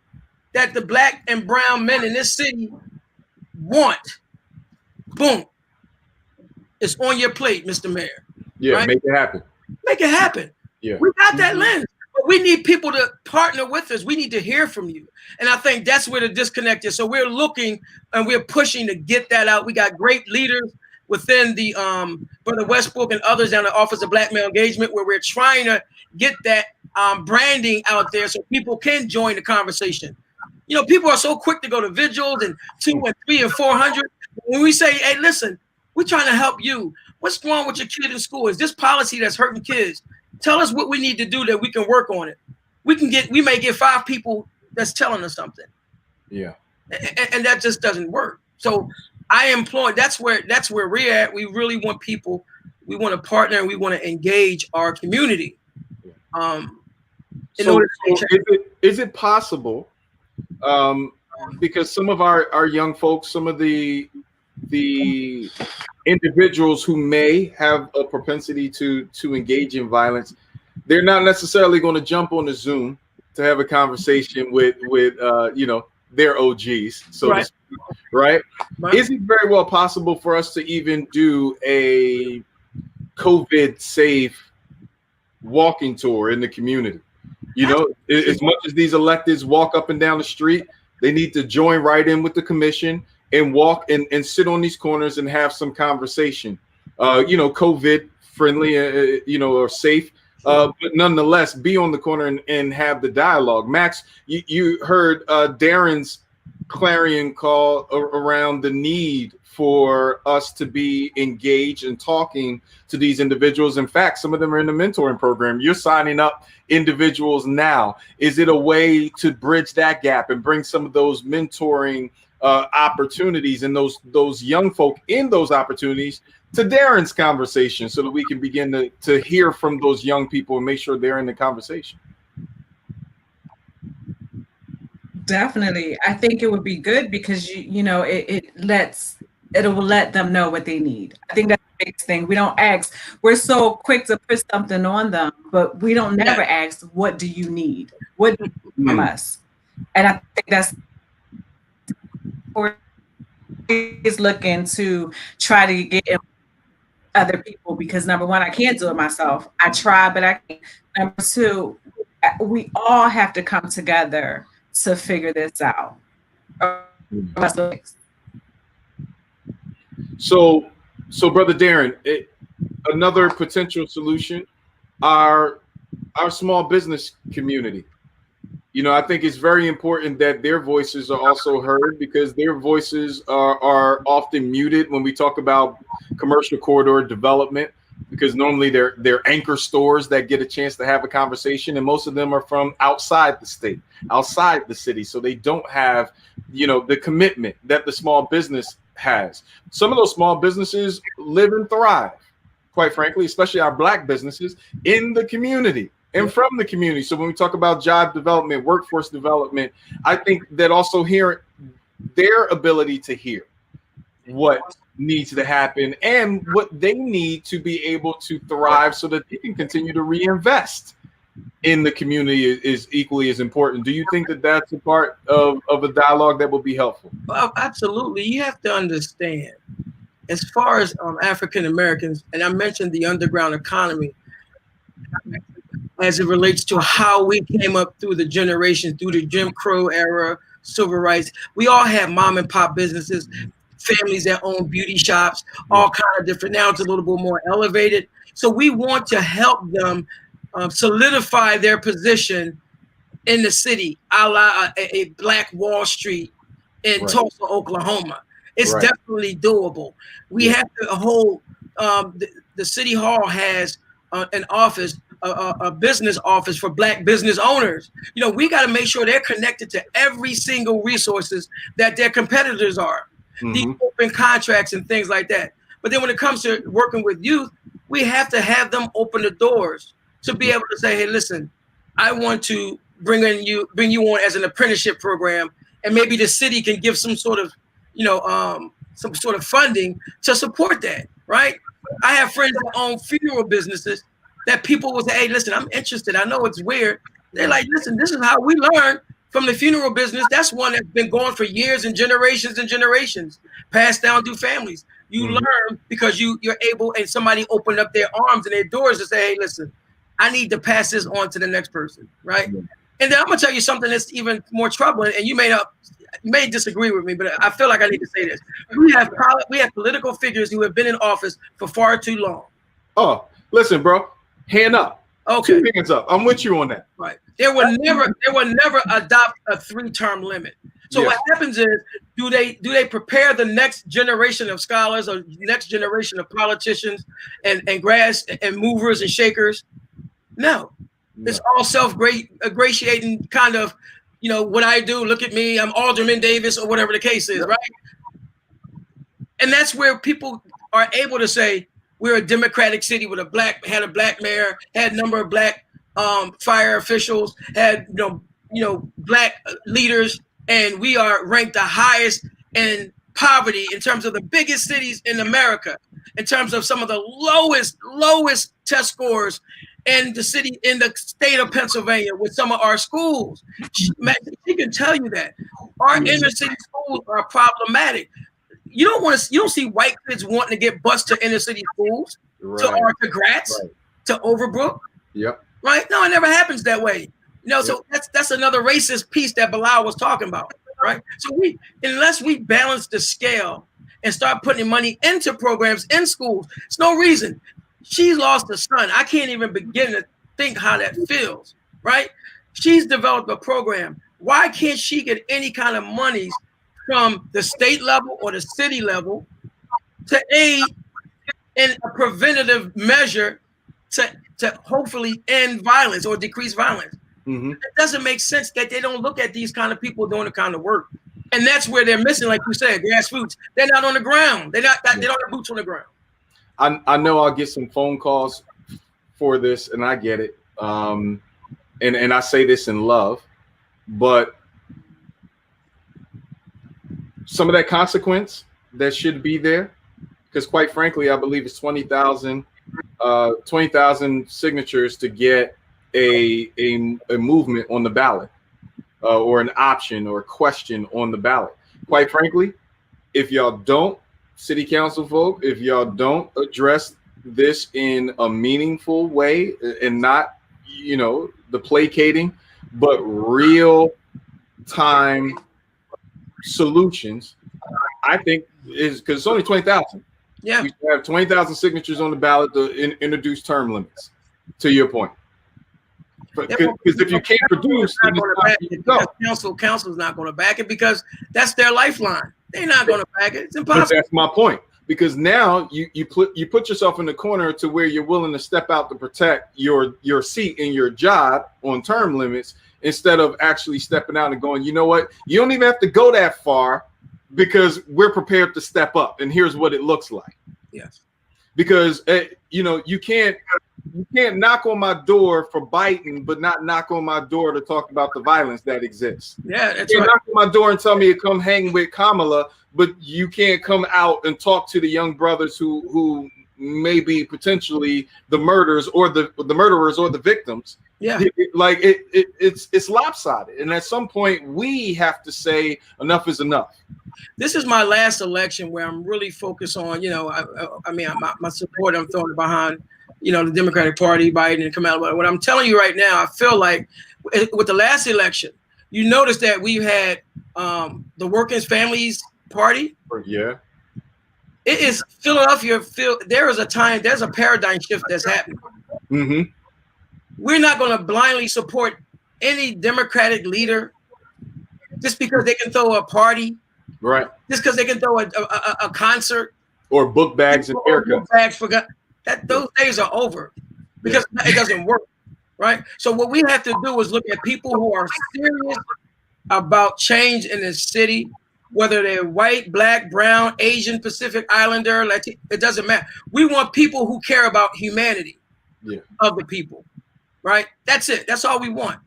that the Black and brown men in this city want. Boom. It's on your plate, Mr. Mayor. Yeah, right? Make it happen. Make it happen. Yeah. We got that lens. But we need people to partner with us. We need to hear from you. And I think that's where the disconnect is. So we're looking and we're pushing to get that out. We got great leaders within the Brother Westbrook and others down the Office of Black Male Engagement, where we're trying to get that branding out there so people can join the conversation. You know, people are so quick to go to vigils and 2 and 3 and 400. When we say, hey, listen, we're trying to help you. What's wrong with your kid in school? Is this policy that's hurting kids? Tell us what we need to do that we can work on it. We may get 5 people that's telling us something. Yeah. And that just doesn't work. So I employ, that's where we're at. We really want people, we want to partner, and we want to engage our community. Is it possible, because some of our young folks, some of the individuals who may have a propensity to engage in violence, they're not necessarily going to jump on the Zoom to have a conversation with their OGs, so to speak, right? Is it very well possible for us to even do a COVID safe walking tour in the community? You know, as much as these electeds walk up and down the street, they need to join right in with the commission and walk and sit on these corners and have some conversation. COVID friendly, or safe, but nonetheless be on the corner and have the dialogue. Max, you heard Darren's clarion call around the need for us to be engaged and talking to these individuals. In fact, some of them are in the mentoring program. You're signing up individuals now. Is it a way to bridge that gap and bring some of those mentoring opportunities and those young folk in those opportunities to Darren's conversation, so that we can begin to hear from those young people and make sure they're in the conversation? Definitely. I think it would be good because it will let them know what they need. I think that's the biggest thing. We don't ask. We're so quick to put something on them, but we don't never ask, what do you need? What do you need from us? And I think that's is looking to try to get other people, because number one, I can't do it myself. I try, but I can't. Number two, we all have to come together to figure this out. So Brother Darren, another potential solution, our small business community. I think it's very important that their voices are also heard, because their voices are often muted when we talk about commercial corridor development, because normally they're anchor stores that get a chance to have a conversation, and most of them are from outside the state, outside the city, so they don't have the commitment that the small business has. Some of those small businesses live and thrive, quite frankly, especially our Black businesses, in the community and from the community. So when we talk about job development, workforce development, I think that also hearing their ability to hear what needs to happen and what they need to be able to thrive so that they can continue to reinvest in the community is equally as important. Do you think that that's a part of a dialogue that will be helpful? Well, absolutely. You have to understand, as far as African Americans, and I mentioned the underground economy, as it relates to how we came up through the generations, through the Jim Crow era, civil rights. We all have mom and pop businesses, families that own beauty shops, all kind of different. Now it's a little bit more elevated. So we want to help them solidify their position in the city, a la a Black Wall Street in Tulsa, Oklahoma. It's definitely doable. We have to hold, the city hall has an office, a business office for Black business owners. We got to make sure they're connected to every single resources that their competitors are. These open contracts and things like that. But then when it comes to working with youth, we have to have them open the doors to be able to say, hey, listen, I want to bring you on as an apprenticeship program, and maybe the city can give some sort of, some sort of funding to support that, right? I have friends that own funeral businesses that people will say, hey, listen, I'm interested. I know it's weird. They're like, listen, this is how we learn from the funeral business. That's one that's been going for years and generations, passed down through families. You learn because you're able, and somebody opened up their arms and their doors to say, hey, listen, I need to pass this on to the next person, right? And then I'm gonna tell you something that's even more troubling, and you may disagree with me, but I feel like I need to say this. We have political figures who have been in office for far too long. Oh, listen, bro, hand up. Okay. 2 hands up. I'm with you on that. Right. They will never adopt a 3-term limit. So what happens is, do they prepare the next generation of scholars or next generation of politicians and grass and movers and shakers? No. It's all self-gratiating kind of, what I do, look at me, I'm Alderman Davis or whatever the case is, right? And that's where people are able to say, we're a democratic city with had a black mayor, had a number of Black fire officials, had Black leaders, and we are ranked the highest in poverty in terms of the biggest cities in America, in terms of some of the lowest test scores in the state of Pennsylvania with some of our schools. She can tell you that our inner city schools are problematic. You don't see white kids wanting to get bused to inner city schools, to Gratz, to Overbrook. Yep. Right? No, it never happens that way. So that's another racist piece that Bilal was talking about, right? So unless we balance the scale and start putting money into programs in schools, it's no reason. She's lost a son. I can't even begin to think how that feels, right? She's developed a program. Why can't she get any kind of monies from the state level or the city level to aid in a preventative measure to hopefully end violence or decrease violence. It doesn't make sense that they don't look at these kind of people doing the kind of work. And that's where they're missing, like you said, grassroots. They're not on the ground. They don't have boots on the ground. I know I'll get some phone calls for this, and I get it. And I say this in love, but some of that consequence that should be there, because quite frankly, I believe it's 20,000 signatures to get a movement on the ballot, or an option or a question on the ballot. Quite frankly, if y'all don't, city council folk, if y'all don't address this in a meaningful way and not, the placating, but real time solutions, I think is because it's only 20,000. Yeah, we should have 20,000 signatures on the ballot to introduce term limits. To your point, because if you can't produce, council's not going to back it because that's their lifeline. They're not going to back it. It's impossible. But that's my point. Because now you put yourself in the corner to where you're willing to step out to protect your seat and your job on term limits instead of actually stepping out and going, you know what? You don't even have to go that far because we're prepared to step up. And here's what it looks like. Yes. Because you can't knock on my door for biting, but not knock on my door to talk about the violence that exists. Yeah, that's you right. Knock on my door and tell me to come hang with Kamala, but you can't come out and talk to the young brothers who may be potentially the murderers or the victims. Yeah, it's lopsided, and at some point we have to say enough is enough. This is my last election where I'm really focused on, my support I'm throwing behind, the Democratic Party, Biden and Kamala. What I'm telling you right now, I feel like with the last election, you notice that we've had the Working Families Party. Yeah. It is Philadelphia. There's a paradigm shift that's happening. Mm-hmm. We're not going to blindly support any Democratic leader just because they can throw a party. Right. Just because they can throw a concert. Or book bags and haircuts. Book bags those days are over because it doesn't work. Right. So what we have to do is look at people who are serious about change in the city, whether they're white, black, brown, Asian, Pacific Islander, Latino, it doesn't matter. We want people who care about humanity of the people. Right. That's it. That's all we want.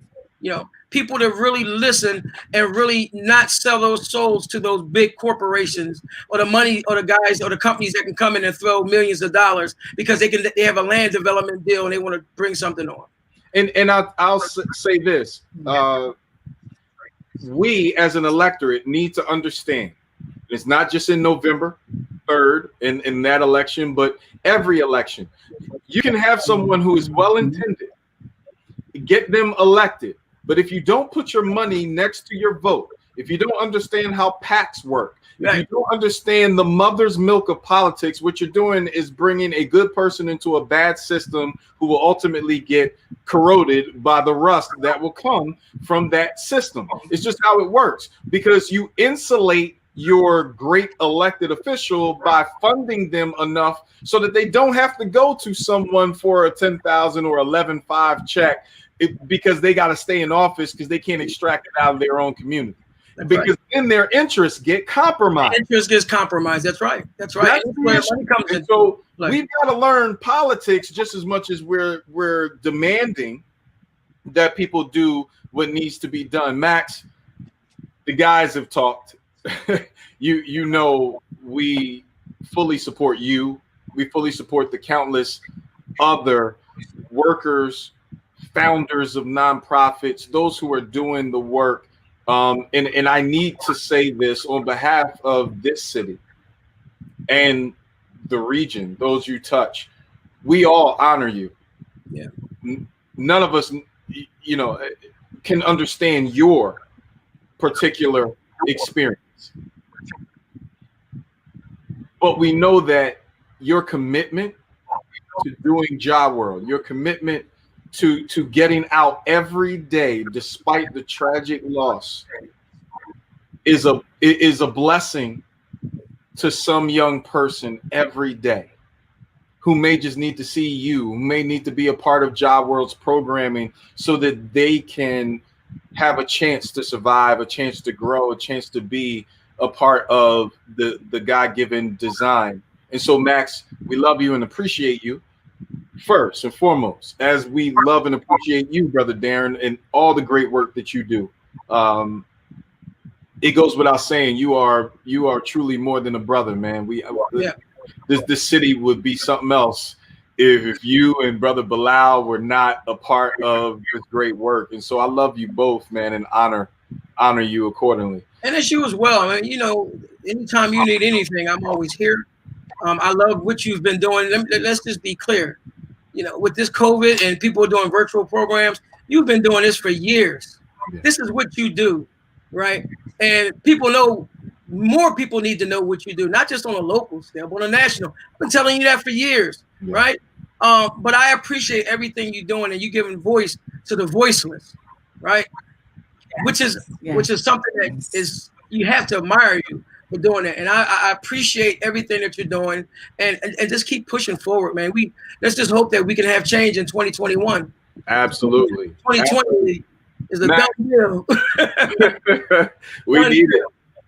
People to really listen and really not sell those souls to those big corporations or the money or the guys or the companies that can come in and throw millions of dollars because they have a land development deal and they want to bring something on. And I'll say this. We as an electorate need to understand it's not just in November 3rd in that election, but every election. You can have someone who is well-intended, get them elected. But if you don't put your money next to your vote, if you don't understand how PACs work, if you don't understand the mother's milk of politics, what you're doing is bringing a good person into a bad system who will ultimately get corroded by the rust that will come from that system. It's just how it works, because you insulate your great elected official by funding them enough so that they don't have to go to someone for a 10,000 or 11.5 check because they got to stay in office because they can't extract it out of their own community. That's because then their interests get compromised. Interest gets compromised. That's right. That's right. That's where money comes in. So we've got to learn politics just as much as we're demanding that people do what needs to be done. Max, the guys have talked. We fully support you. We fully support the countless other workers, founders of nonprofits, those who are doing the work. And I need to say this on behalf of this city and the region, those you touch. We all honor you. Yeah. None of us, can understand your particular experience. But we know that your commitment to doing job world, your commitment to getting out every day despite the tragic loss is a blessing to some young person every day who may just need to see you, who may need to be a part of Job World's programming so that they can have a chance to survive, a chance to grow, a chance to be a part of the God-given design. And so, Max, we love you and appreciate you first and foremost, as we love and appreciate you, Brother Darren, and all the great work that you do. It goes without saying, you are truly more than a brother, man. This city would be something else if you and Brother Bilal were not a part of this great work. And so I love you both, man, and honor you accordingly. And it's you as well. I mean, you know, anytime you need anything, I'm always here. I love what you've been doing. Let's just be clear. You know, with this COVID and people doing virtual programs, you've been doing this for years. Yeah. This is what you do, right? And people know, more people need to know what you do, not just on a local scale, but on a national. I've been telling you that for years, yeah. Right? But I appreciate everything you're doing, and you're giving voice to the voiceless, right? Which is something that is, you have to admire you for doing it. And I appreciate everything that you're doing, and just keep pushing forward, man. Let's just hope that we can have change in 2021. Absolutely. 2020 is a done deal. We need it,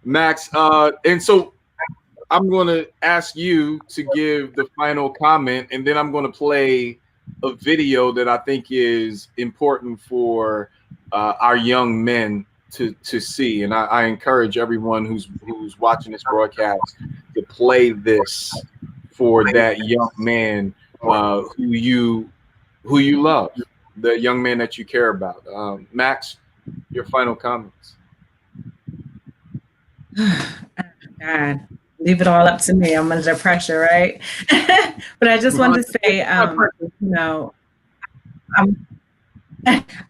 Max. And so I'm going to ask you to give the final comment, and then I'm going to play a video that I think is important for our young men to see. And I encourage everyone who's watching this broadcast to play this for that young man who you love, the young man that you care about. Max, your final comments. God, leave it all up to me. I'm under pressure, right? But I just wanted to say, you know,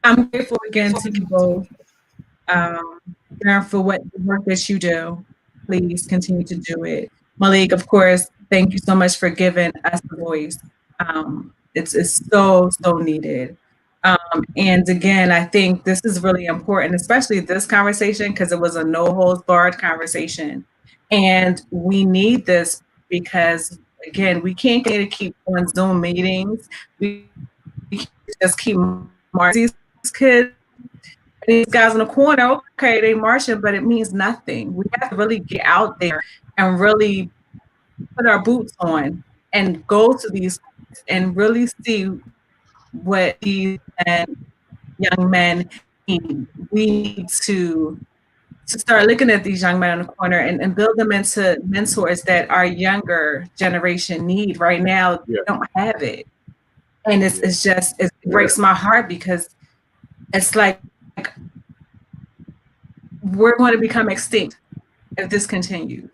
I'm grateful again to you both for what the work that you do. Please continue to do it. Malik, of course, thank you so much for giving us a voice. It's so needed. And again, I think this is really important, especially this conversation, because it was a no holds barred conversation. And we need this because, again, we can't get to keep on Zoom meetings. We can't just keep marching these kids. These guys in the corner, okay, they marching, but it means nothing. We have to really get out there and really put our boots on and go to these and really see what these young men need. We need to start looking at these young men in the corner and build them into mentors that our younger generation need right now. Yeah. They don't have it. And it breaks my heart, because it's like we're going to become extinct if this continues.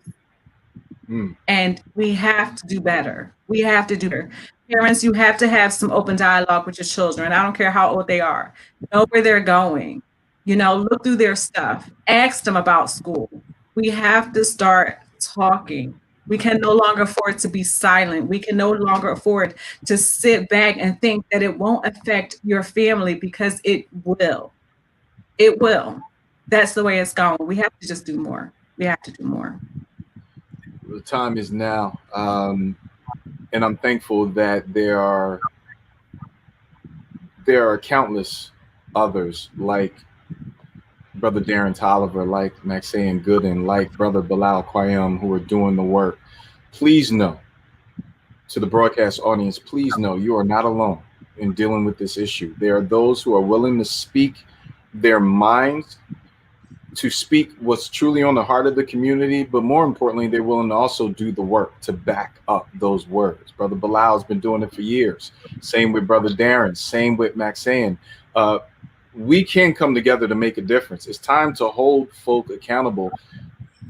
And we have to do better. We have to do better. Parents, you have to have some open dialogue with your children. I don't care how old they are. Know where they're going. You know, look through their stuff. Ask them about school. We have to start talking. We can no longer afford to be silent. We can no longer afford to sit back and think that it won't affect your family, because it will. It will. That's the way it's going. We have to just do more. We have to do more. The time is now. And I'm thankful that there are countless others like Brother Darren Tolliver, like Maxine Goodin, like Brother Bilal Qayyum, who are doing the work. Please know, to the broadcast audience, please know you are not alone in dealing with this issue. There are those who are willing to speak their minds, to speak what's truly on the heart of the community, but more importantly, they're willing to also do the work to back up those words. Brother Bilal has been doing it for years. Same with Brother Darren, same with Maxine. We can come together to make a difference. It's time to hold folk accountable.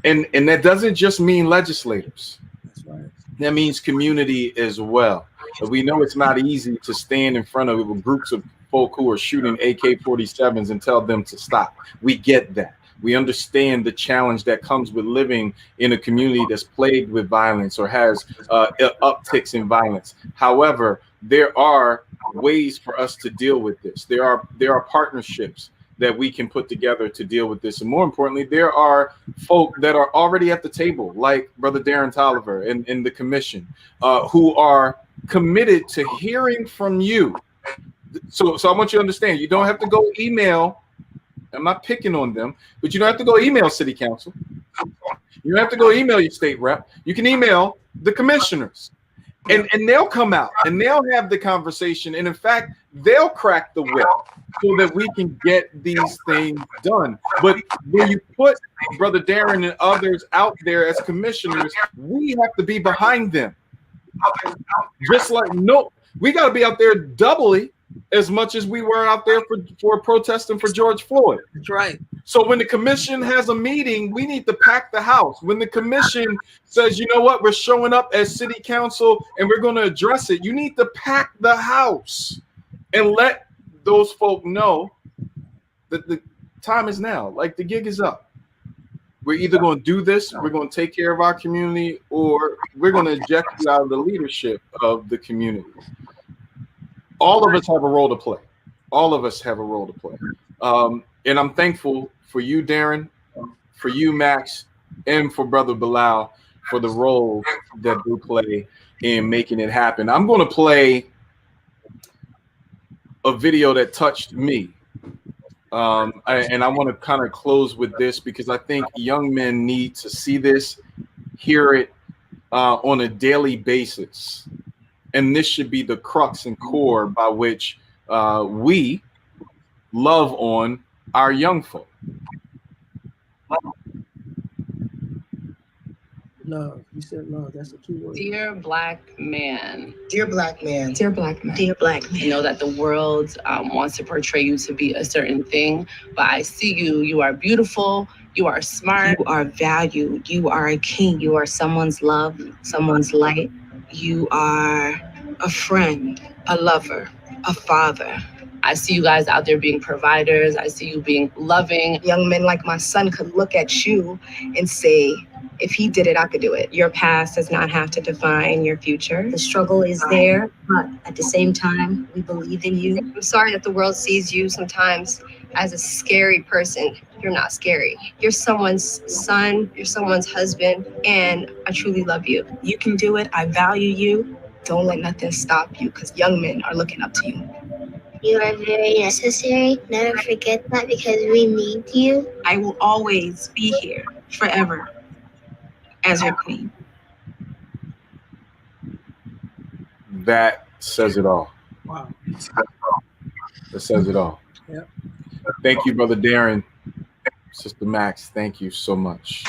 And that doesn't just mean legislators. That's right. That means community as well. But we know it's not easy to stand in front of groups of folk who are shooting AK-47s and tell them to stop. We get that. We understand the challenge that comes with living in a community that's plagued with violence or has upticks in violence. However, there are ways for us to deal with this. There are partnerships that we can put together to deal with this. And more importantly, there are folk that are already at the table, like Brother Darren Tolliver and the commission, who are committed to hearing from you. So I want you to understand, you don't have to go email. I'm not picking on them, but you don't have to go email city council. You don't have to go email your state rep. You can email the commissioners, and they'll come out and they'll have the conversation. And in fact, they'll crack the whip so that we can get these things done. But when you put Brother Darren and others out there as commissioners, we have to be behind them. Just like, we got to be out there doubly as much as we were out there for protesting for George Floyd. That's right. So when the commission has a meeting, we need to pack the house. When the commission says, you know what, we're showing up as city council and we're going to address it, you need to pack the house and let those folk know that the time is now. Like, the gig is up. We're either going to do this, we're going to take care of our community, or we're going to eject you out of the leadership of the community. All of us have a role to play. All of us have a role to play. And I'm thankful for you, Darren, for you, Max, and for Brother Bilal for the role that they play in making it happen. I'm going to play a video that touched me. And I want to kind of close with this because I think young men need to see this, hear it on a daily basis. And this should be the crux and core by which we love on our young folk. Love. You said love. That's a key word. Dear Black man. Dear Black man. Dear Black man. Dear Black man. I know that the world wants to portray you to be a certain thing, but I see you. You are beautiful. You are smart. You are valued. You are a king. You are someone's love, someone's light. You are a friend, a lover, a father. I see you guys out there being providers. I see you being loving. Young men like my son could look at you and say, if he did it, I could do it. Your past does not have to define your future. The struggle is there, but at the same time, we believe in you. I'm sorry that the world sees you sometimes as a scary person. You're not scary. You're someone's son, you're someone's husband, and I truly love you. You can do it. I value you. Don't let nothing stop you, because young men are looking up to you. You are very necessary. Never forget that, because we need you. I will always be here forever as your queen. That says it all. Wow. That says it all. Yep. Thank you, Brother Darren. Sister Max, thank you so much.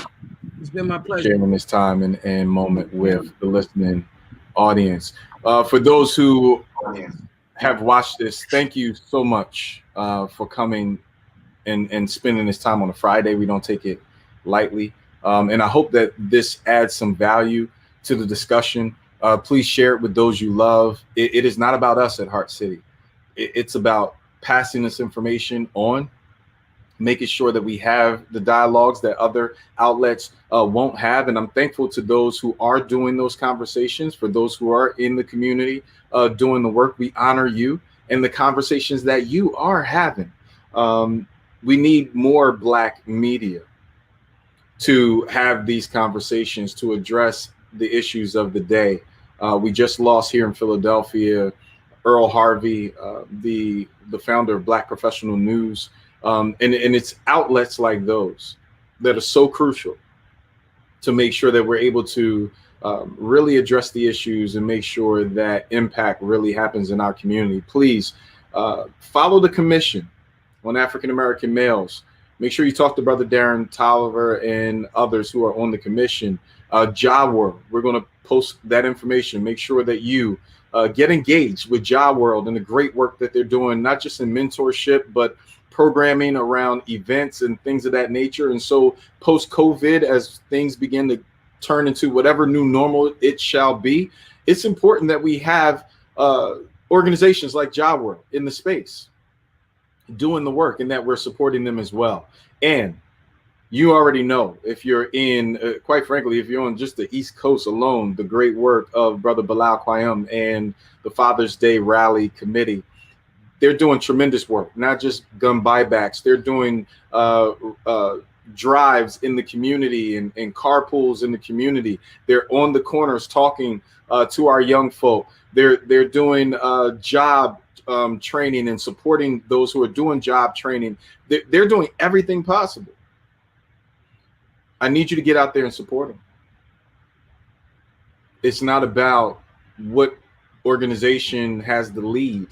It's been my pleasure. Sharing this time and moment with the listening audience. For those who have watched this, thank you so much for coming and spending this time on a Friday. We don't take it lightly. And I hope that this adds some value to the discussion. Please share it with those you love. It is not about us at Heart City. It's about passing this information on, making sure that we have the dialogues that other outlets won't have. And I'm thankful to those who are doing those conversations. For those who are in the community doing the work, we honor you and the conversations that you are having. We need more Black media to have these conversations, to address the issues of the day. We just lost here in Philadelphia Earl Harvey, the founder of Black Professional News. And it's outlets like those that are so crucial to make sure that we're able to really address the issues and make sure that impact really happens in our community. Please follow the Commission on African American Males. Make sure you talk to Brother Darren Tolliver and others who are on the commission. Job World, we're going to post that information. Make sure that you get engaged with Job World and the great work that they're doing, not just in mentorship, but programming around events and things of that nature. And so post-COVID, as things begin to turn into whatever new normal it shall be, it's important that we have organizations like Job World in the space doing the work, and that we're supporting them as well. And you already know, if you're in, quite frankly, if you're on just the East Coast alone, the great work of Brother Bilal Qayyum and the Father's Day Rally Committee. they're doing tremendous work, not just gun buybacks. They're doing drives in the community and carpools in the community. They're on the corners talking to our young folk. They're doing job training and supporting those who are doing job training. They're doing everything possible. I need you to get out there and support them. It's not about what organization has the lead.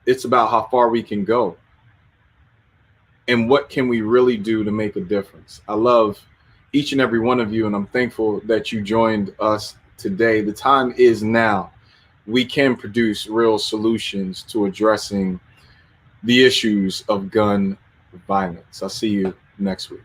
It's about how far we can go and what can we really do to make a difference. I love each and every one of you, and I'm thankful that you joined us today. The time is now. We can produce real solutions to addressing the issues of gun violence. I'll see you next week.